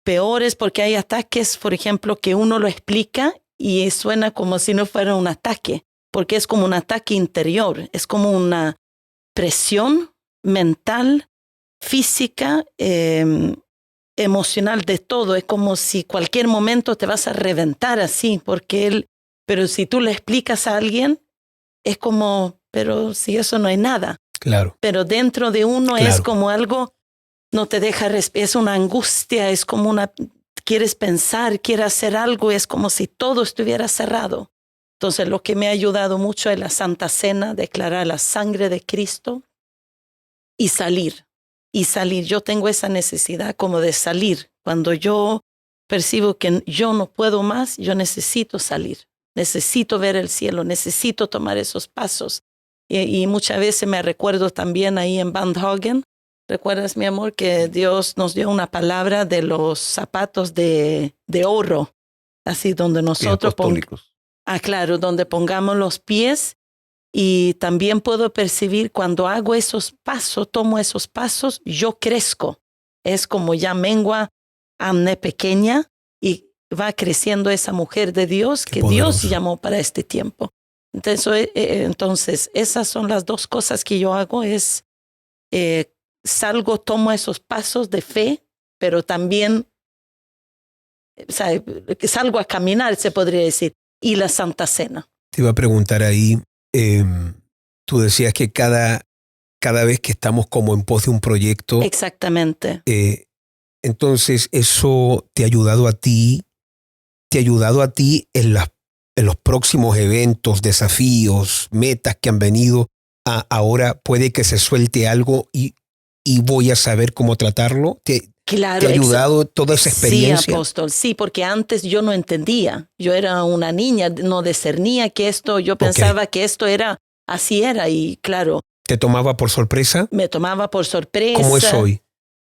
peores, porque hay ataques, por ejemplo, que uno lo explica y suena como si no fuera un ataque, porque es como un ataque interior, es como una presión mental, física, emocional, de todo. Es como si cualquier momento te vas a reventar así, pero si tú le explicas a alguien, es como, pero si eso no hay nada. Claro. Pero dentro de uno Claro. es como algo, no te deja respirar, es una angustia, es como quieres pensar, quieres hacer algo, es como si todo estuviera cerrado. Entonces lo que me ha ayudado mucho es la Santa Cena, declarar la sangre de Cristo y salir. Yo tengo esa necesidad como de salir. Cuando yo percibo que yo no puedo más, yo necesito salir. Necesito ver el cielo, necesito tomar esos pasos. Y muchas veces me recuerdo también ahí en Bandhagen, ¿recuerdas, mi amor, que Dios nos dio una palabra de los zapatos de oro? Así donde nosotros claro, donde pongamos los pies. Y también puedo percibir cuando hago esos pasos, tomo esos pasos, yo crezco. Es como ya mengua Amne pequeña y va creciendo esa mujer de Dios que Dios llamó para este tiempo. Entonces, esas son las dos cosas que yo hago, es salgo, tomo esos pasos de fe, pero también salgo a caminar, se podría decir, y la Santa Cena. Te iba a preguntar ahí, tú decías que cada vez que estamos como en pos de un proyecto. Exactamente. Entonces, eso te ha ayudado a ti en los próximos eventos, desafíos, metas que han venido. Ahora puede que se suelte algo y voy a saber cómo tratarlo. Claro, ¿Te ha ayudado toda esa experiencia? Sí, apóstol, sí, porque antes yo no entendía. Yo era una niña, no discernía que esto, yo pensaba que esto era, así era y claro. ¿Te tomaba por sorpresa? Me tomaba por sorpresa. ¿Cómo es hoy?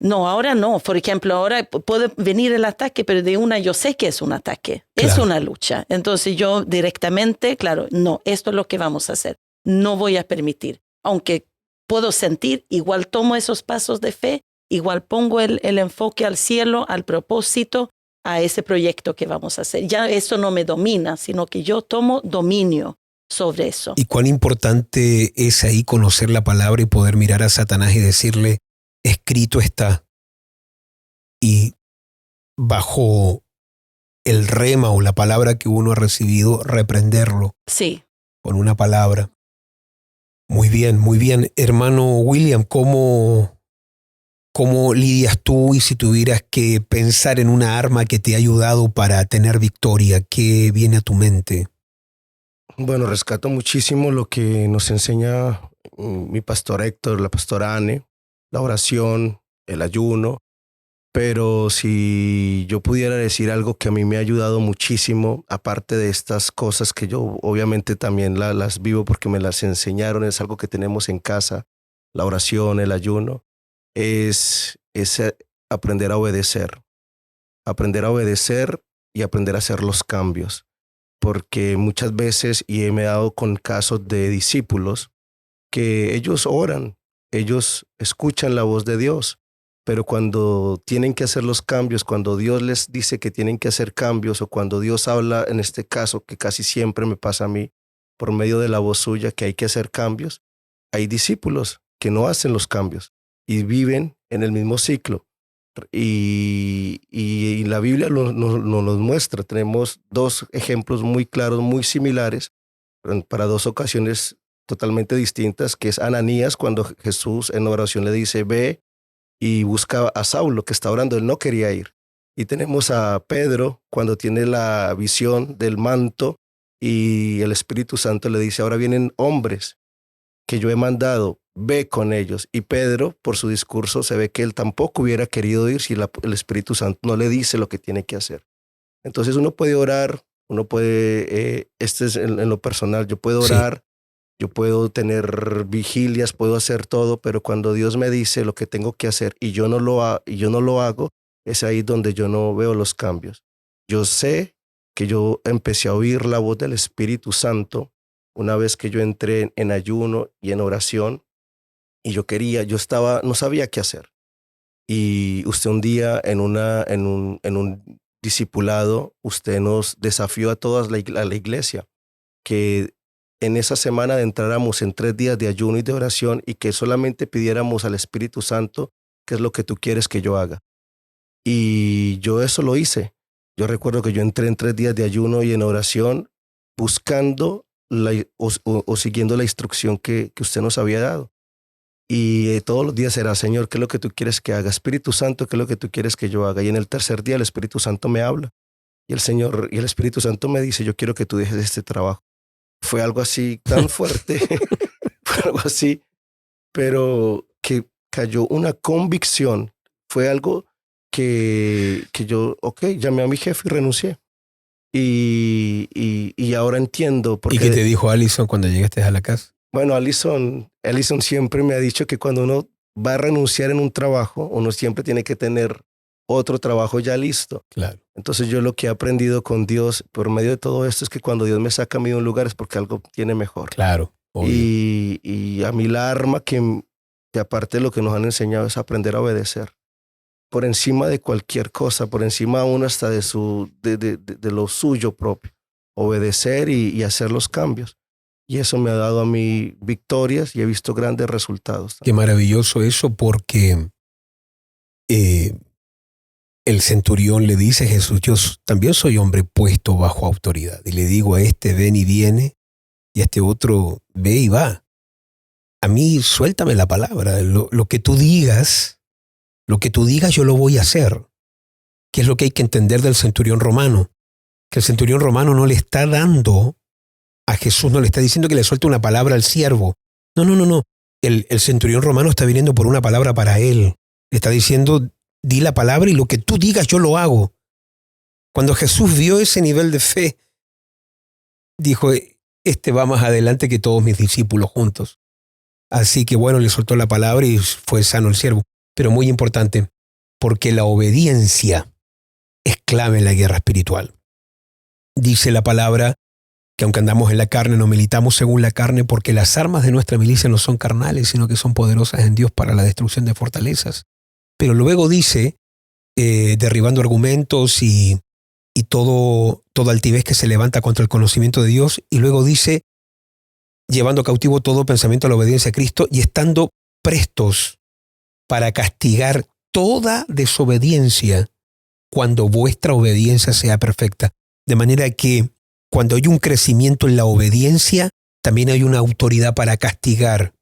No, ahora no. Por ejemplo, ahora puede venir el ataque, pero de una yo sé que es un ataque. Claro. Es una lucha. Entonces yo directamente, claro, no, esto es lo que vamos a hacer. No voy a permitir. Aunque puedo sentir, igual tomo esos pasos de fe, igual pongo el enfoque al cielo, al propósito, a ese proyecto que vamos a hacer. Ya eso no me domina, sino que yo tomo dominio sobre eso. Y cuán importante es ahí conocer la palabra y poder mirar a Satanás y decirle, escrito está. Y bajo el rema o la palabra que uno ha recibido, reprenderlo Sí. con una palabra. Muy bien, muy bien. Hermano William, ¿cómo lidias tú y si tuvieras que pensar en una arma que te ha ayudado para tener victoria? ¿Qué viene a tu mente? Bueno, rescato muchísimo lo que nos enseña mi pastor Héctor, la pastora Anne, la oración, el ayuno, pero si yo pudiera decir algo que a mí me ha ayudado muchísimo, aparte de estas cosas que yo obviamente también las vivo porque me las enseñaron, es algo que tenemos en casa, la oración, el ayuno, es aprender a obedecer y aprender a hacer los cambios, porque muchas veces, y me he dado con casos de discípulos, que ellos oran, ellos escuchan la voz de Dios, pero cuando tienen que hacer los cambios, cuando Dios les dice que tienen que hacer cambios, o cuando Dios habla, en este caso, que casi siempre me pasa a mí, por medio de la voz suya, que hay que hacer cambios, hay discípulos que no hacen los cambios y viven en el mismo ciclo. Y la Biblia nos muestra. Tenemos dos ejemplos muy claros, muy similares, para dos ocasiones totalmente distintas, que es Ananías, cuando Jesús en oración le dice, ve y busca a Saulo, que está orando, él no quería ir. Y tenemos a Pedro, cuando tiene la visión del manto y el Espíritu Santo le dice, ahora vienen hombres que yo he mandado, ve con ellos. Y Pedro, por su discurso, se ve que él tampoco hubiera querido ir si el Espíritu Santo no le dice lo que tiene que hacer. Entonces uno puede orar, uno puede, este es en lo personal, yo puedo orar, sí. Yo puedo tener vigilias, puedo hacer todo, pero cuando Dios me dice lo que tengo que hacer y yo no lo hago, es ahí donde yo no veo los cambios. Yo sé que yo empecé a oír la voz del Espíritu Santo una vez que yo entré en ayuno y en oración, y no sabía qué hacer. Y usted un día en un discipulado, usted nos desafió a todas a la iglesia, que en esa semana entráramos en 3 días de ayuno y de oración y que solamente pidiéramos al Espíritu Santo qué es lo que tú quieres que yo haga. Y yo eso lo hice. Yo recuerdo que yo entré en 3 días de ayuno y en oración buscando o siguiendo la instrucción que usted nos había dado. Y todos los días era, Señor, ¿qué es lo que tú quieres que haga? Espíritu Santo, ¿qué es lo que tú quieres que yo haga? Y en el tercer día el Espíritu Santo me habla. Y el Espíritu Santo me dice, yo quiero que tú dejes este trabajo. Fue algo así tan fuerte, fue algo así, pero que cayó una convicción. Fue algo que yo, llamé a mi jefe y renuncié. Y ahora entiendo por qué. ¿Y qué te dijo Allison cuando llegaste a la casa? Bueno, Allison siempre me ha dicho que cuando uno va a renunciar en un trabajo, uno siempre tiene que tener otro trabajo ya listo. Claro. Entonces yo lo que he aprendido con Dios por medio de todo esto es que cuando Dios me saca a mí de un lugar es porque algo tiene mejor. Claro. Obvio. Y a mí la arma que aparte de lo que nos han enseñado es aprender a obedecer. Por encima de cualquier cosa, por encima aún hasta de lo suyo propio. Obedecer y hacer los cambios. Y eso me ha dado a mí victorias y he visto grandes resultados. Qué maravilloso eso, porque el centurión le dice a Jesús, yo también soy hombre puesto bajo autoridad. Y le digo a este, ven y viene, y a este otro, ve y va. A mí, suéltame la palabra. Lo que tú digas, yo lo voy a hacer. ¿Qué es lo que hay que entender del centurión romano? Que el centurión romano no le está dando a Jesús, no le está diciendo que le suelte una palabra al siervo. No. El centurión romano está viniendo por una palabra para él. Le está diciendo, di la palabra y lo que tú digas yo lo hago. Cuando Jesús vio ese nivel de fe, dijo, este va más adelante que todos mis discípulos juntos. Así que bueno, le soltó la palabra y fue sano el siervo. pero muy importante, porque la obediencia es clave en la guerra espiritual. Dice la palabra que aunque andamos en la carne, no militamos según la carne, porque las armas de nuestra milicia no son carnales, sino que son poderosas en Dios para la destrucción de fortalezas. Pero luego dice, derribando argumentos y toda altivez que se levanta contra el conocimiento de Dios, y luego dice, llevando cautivo todo pensamiento a la obediencia a Cristo y estando prestos para castigar toda desobediencia cuando vuestra obediencia sea perfecta. De manera que cuando hay un crecimiento en la obediencia, también hay una autoridad para castigar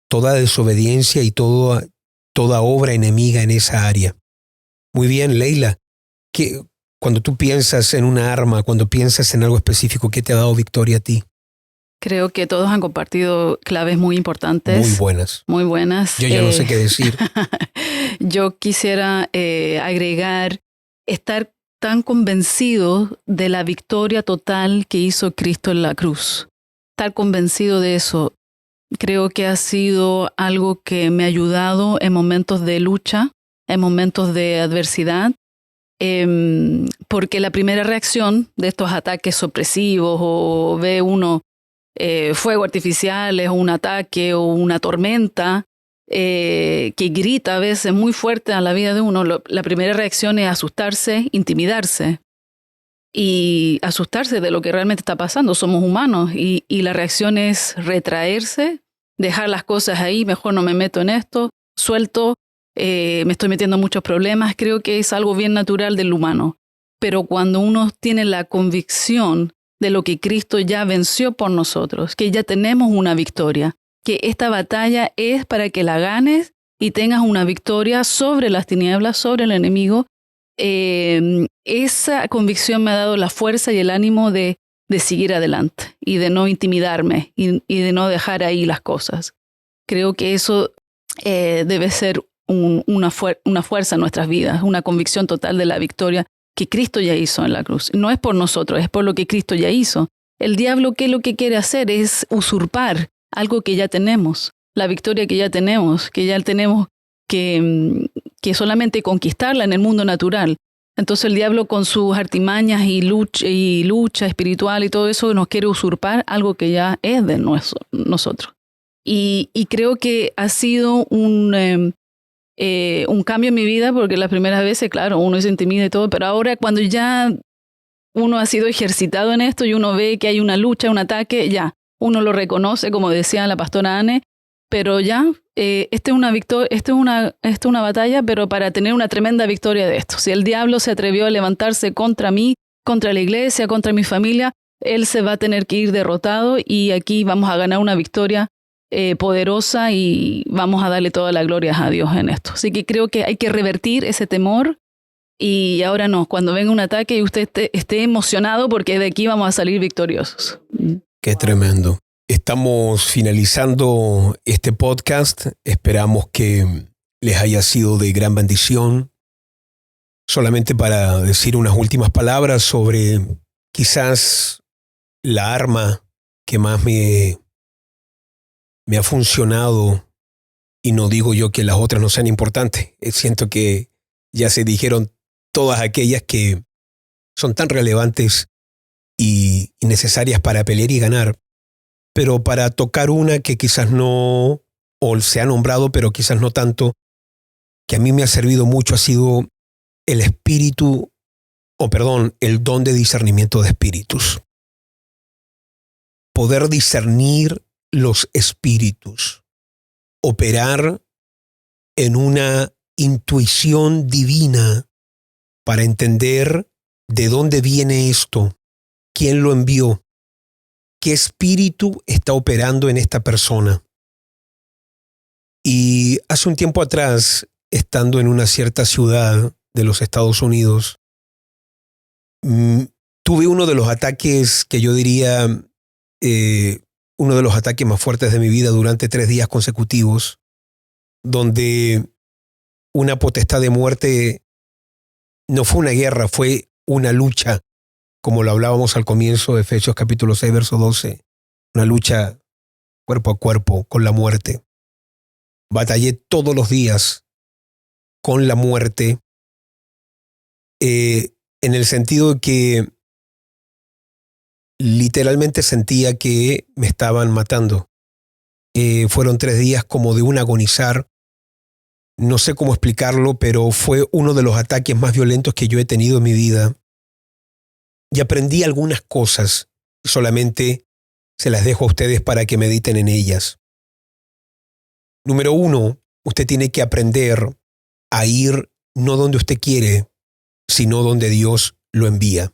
toda desobediencia y toda obra enemiga en esa área. Muy bien, Leila, cuando tú piensas en una arma, cuando piensas en algo específico, ¿qué te ha dado victoria a ti? Creo que todos han compartido claves muy importantes. Muy buenas. Muy buenas. Yo ya no sé qué decir. Yo quisiera agregar, estar tan convencido de la victoria total que hizo Cristo en la cruz. Estar convencido de eso. Creo que ha sido algo que me ha ayudado en momentos de lucha, en momentos de adversidad, porque la primera reacción de estos ataques opresivos o ve uno fuego artificiales o un ataque o una tormenta que grita a veces muy fuerte a la vida de uno, la primera reacción es asustarse, intimidarse y asustarse de lo que realmente está pasando. Somos humanos y la reacción es retraerse, dejar las cosas ahí, mejor no me meto en esto, suelto, me estoy metiendo en muchos problemas. Creo que es algo bien natural del humano. Pero cuando uno tiene la convicción de lo que Cristo ya venció por nosotros, que ya tenemos una victoria, que esta batalla es para que la ganes y tengas una victoria sobre las tinieblas, sobre el enemigo, esa convicción me ha dado la fuerza y el ánimo de seguir adelante y de no intimidarme y de no dejar ahí las cosas. Creo que eso debe ser una fuerza en nuestras vidas, una convicción total de la victoria que Cristo ya hizo en la cruz. No es por nosotros, es por lo que Cristo ya hizo. El diablo, ¿qué es lo que quiere hacer? Es usurpar algo que ya tenemos, la victoria que ya tenemos que solamente conquistarla en el mundo natural. Entonces el diablo con sus artimañas y lucha espiritual y todo eso nos quiere usurpar algo que ya es de nosotros. Y creo que ha sido un cambio en mi vida, porque las primeras veces, claro, uno se intimida y todo, pero ahora cuando ya uno ha sido ejercitado en esto y uno ve que hay una lucha, un ataque, ya, uno lo reconoce, como decía la pastora Anne, pero ya, esta es una batalla, pero para tener una tremenda victoria de esto. Si el diablo se atrevió a levantarse contra mí, contra la iglesia, contra mi familia, él se va a tener que ir derrotado y aquí vamos a ganar una victoria poderosa y vamos a darle toda la gloria a Dios en esto. Así que creo que hay que revertir ese temor y ahora no, cuando venga un ataque y usted esté emocionado porque de aquí vamos a salir victoriosos. Qué tremendo. Estamos finalizando este podcast. Esperamos que les haya sido de gran bendición. Solamente para decir unas últimas palabras sobre quizás la arma que más me ha funcionado, y no digo yo que las otras no sean importantes. Siento que ya se dijeron todas aquellas que son tan relevantes y necesarias para pelear y ganar. Pero para tocar una que quizás no, o se ha nombrado, pero quizás no tanto, que a mí me ha servido mucho, ha sido el don de discernimiento de espíritus. Poder discernir los espíritus, operar en una intuición divina para entender de dónde viene esto, quién lo envió, qué espíritu está operando en esta persona. Y hace un tiempo atrás, estando en una cierta ciudad de los Estados Unidos, tuve uno de los ataques que yo diría, uno de los ataques más fuertes de mi vida durante 3 días consecutivos, donde una potestad de muerte no fue una guerra, fue una lucha, como lo hablábamos al comienzo de Efesios capítulo 6, verso 12, una lucha cuerpo a cuerpo con la muerte. batallé todos los días con la muerte, en el sentido de que literalmente sentía que me estaban matando. Fueron 3 días como de un agonizar. No sé cómo explicarlo, pero fue uno de los ataques más violentos que yo he tenido en mi vida. Y aprendí algunas cosas. Solamente se las dejo a ustedes para que mediten en ellas. Número 1, usted tiene que aprender a ir no donde usted quiere, sino donde Dios lo envía.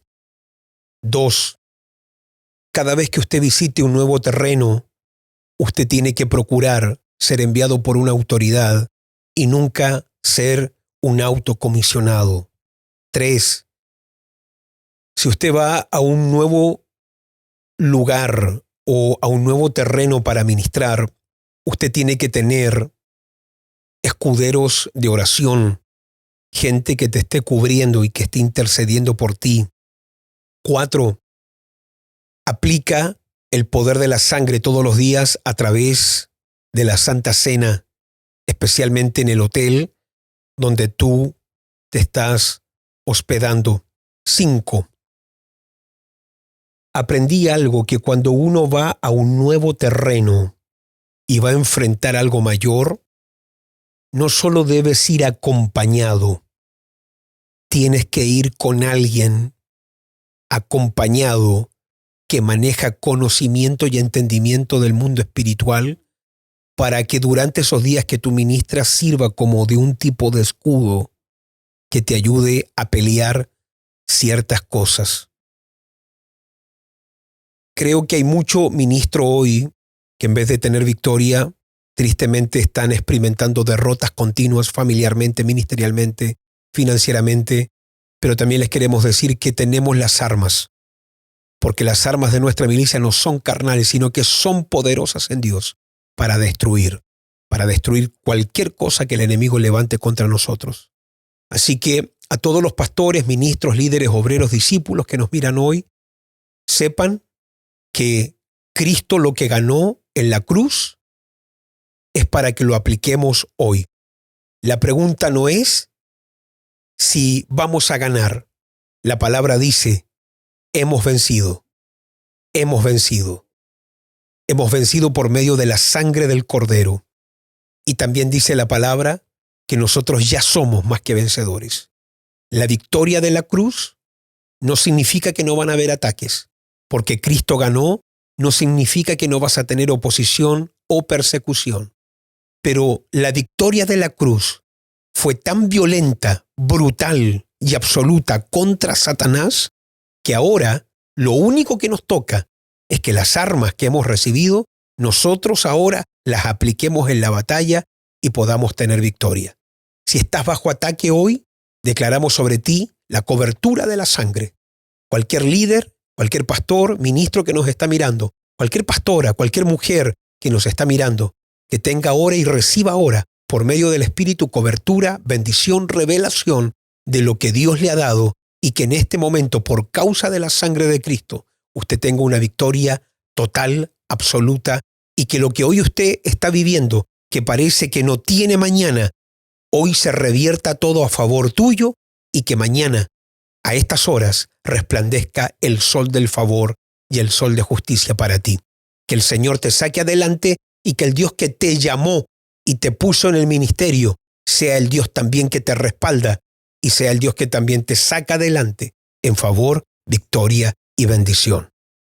2, cada vez que usted visite un nuevo terreno, usted tiene que procurar ser enviado por una autoridad y nunca ser un autocomisionado. 3, si usted va a un nuevo lugar o a un nuevo terreno para ministrar, usted tiene que tener escuderos de oración, gente que te esté cubriendo y que esté intercediendo por ti. 4, aplica el poder de la sangre todos los días a través de la Santa Cena, especialmente en el hotel donde tú te estás hospedando. 5, aprendí algo, que cuando uno va a un nuevo terreno y va a enfrentar algo mayor, no solo debes ir acompañado, tienes que ir con alguien acompañado que maneja conocimiento y entendimiento del mundo espiritual, para que durante esos días que tú ministras sirva como de un tipo de escudo que te ayude a pelear ciertas cosas. Creo que hay mucho ministro hoy que en vez de tener victoria, tristemente están experimentando derrotas continuas familiarmente, ministerialmente, financieramente, pero también les queremos decir que tenemos las armas, porque las armas de nuestra milicia no son carnales, sino que son poderosas en Dios para destruir cualquier cosa que el enemigo levante contra nosotros. Así que a todos los pastores, ministros, líderes, obreros, discípulos que nos miran hoy, sepan que Cristo lo que ganó en la cruz es para que lo apliquemos hoy. La pregunta no es si vamos a ganar. La palabra dice, hemos vencido. Hemos vencido. Hemos vencido por medio de la sangre del Cordero. Y también dice la palabra que nosotros ya somos más que vencedores. La victoria de la cruz no significa que no van a haber ataques. Porque Cristo ganó, no significa que no vas a tener oposición o persecución. Pero la victoria de la cruz fue tan violenta, brutal y absoluta contra Satanás, que ahora lo único que nos toca es que las armas que hemos recibido, nosotros ahora las apliquemos en la batalla y podamos tener victoria. Si estás bajo ataque hoy, declaramos sobre ti la cobertura de la sangre. Cualquier líder, cualquier pastor, ministro que nos está mirando, cualquier pastora, cualquier mujer que nos está mirando, que tenga ahora y reciba ahora, por medio del Espíritu, cobertura, bendición, revelación de lo que Dios le ha dado, y que en este momento, por causa de la sangre de Cristo, usted tenga una victoria total, absoluta, y que lo que hoy usted está viviendo, que parece que no tiene mañana, hoy se revierta todo a favor tuyo, y que mañana, a estas horas, resplandezca el sol del favor y el sol de justicia para ti. Que el Señor te saque adelante y que el Dios que te llamó y te puso en el ministerio sea el Dios también que te respalda y sea el Dios que también te saca adelante en favor, victoria y bendición.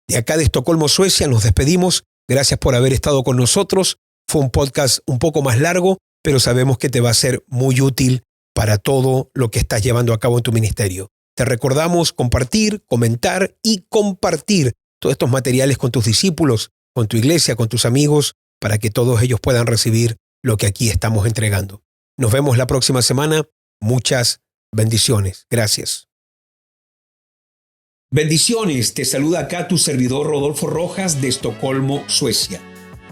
De acá de Estocolmo, Suecia, nos despedimos. Gracias por haber estado con nosotros. Fue un podcast un poco más largo, pero sabemos que te va a ser muy útil para todo lo que estás llevando a cabo en tu ministerio. Te recordamos compartir, comentar y compartir todos estos materiales con tus discípulos, con tu iglesia, con tus amigos, para que todos ellos puedan recibir lo que aquí estamos entregando. Nos vemos la próxima semana. Muchas bendiciones. Gracias. Bendiciones. Te saluda acá tu servidor Rodolfo Rojas de Estocolmo, Suecia.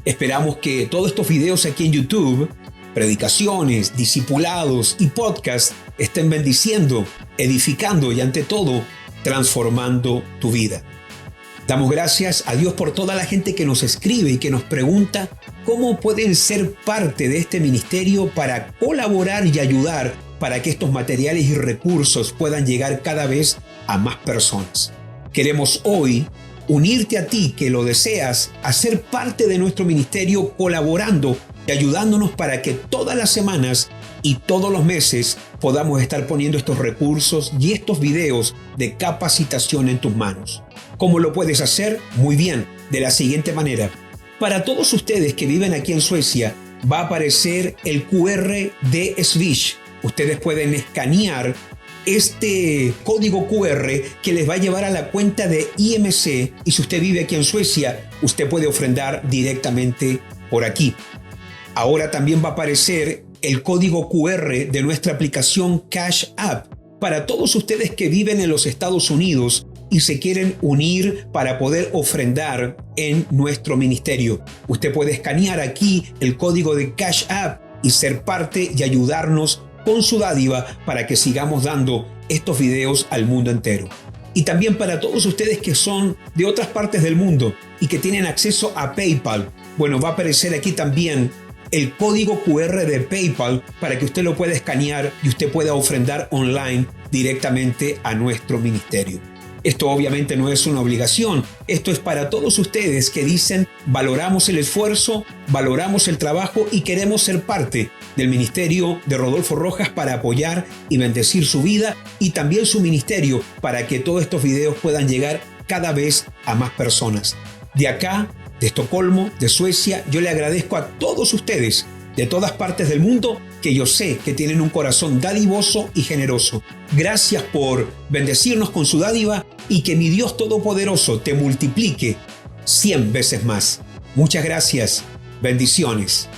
Esperamos que todos estos videos aquí en YouTube, predicaciones, discipulados y podcasts estén bendiciendo, edificando y ante todo, transformando tu vida. Damos gracias a Dios por toda la gente que nos escribe y que nos pregunta cómo pueden ser parte de este ministerio para colaborar y ayudar para que estos materiales y recursos puedan llegar cada vez a más personas. Queremos hoy unirte a ti que lo deseas a ser parte de nuestro ministerio colaborando y ayudándonos para que todas las semanas y todos los meses podamos estar poniendo estos recursos y estos videos de capacitación en tus manos. ¿Cómo lo puedes hacer? Muy bien, de la siguiente manera. Para todos ustedes que viven aquí en Suecia, va a aparecer el QR de Swish. Ustedes pueden escanear este código QR que les va a llevar a la cuenta de IMC, y si usted vive aquí en Suecia, usted puede ofrendar directamente por aquí. Ahora también va a aparecer el código QR de nuestra aplicación Cash App para todos ustedes que viven en los Estados Unidos y se quieren unir para poder ofrendar en nuestro ministerio. Usted puede escanear aquí el código de Cash App y ser parte y ayudarnos con su dádiva para que sigamos dando estos videos al mundo entero. Y también para todos ustedes que son de otras partes del mundo y que tienen acceso a PayPal, bueno, va a aparecer aquí también el código QR de PayPal para que usted lo pueda escanear y usted pueda ofrendar online directamente a nuestro ministerio. Esto obviamente no es una obligación, esto es para todos ustedes que dicen valoramos el esfuerzo, valoramos el trabajo y queremos ser parte del ministerio de Rodolfo Rojas para apoyar y bendecir su vida y también su ministerio para que todos estos videos puedan llegar cada vez a más personas. De acá, de Estocolmo, de Suecia, yo le agradezco a todos ustedes de todas partes del mundo que yo sé que tienen un corazón dadivoso y generoso. Gracias por bendecirnos con su dádiva y que mi Dios Todopoderoso te multiplique 100 veces más. Muchas gracias. Bendiciones.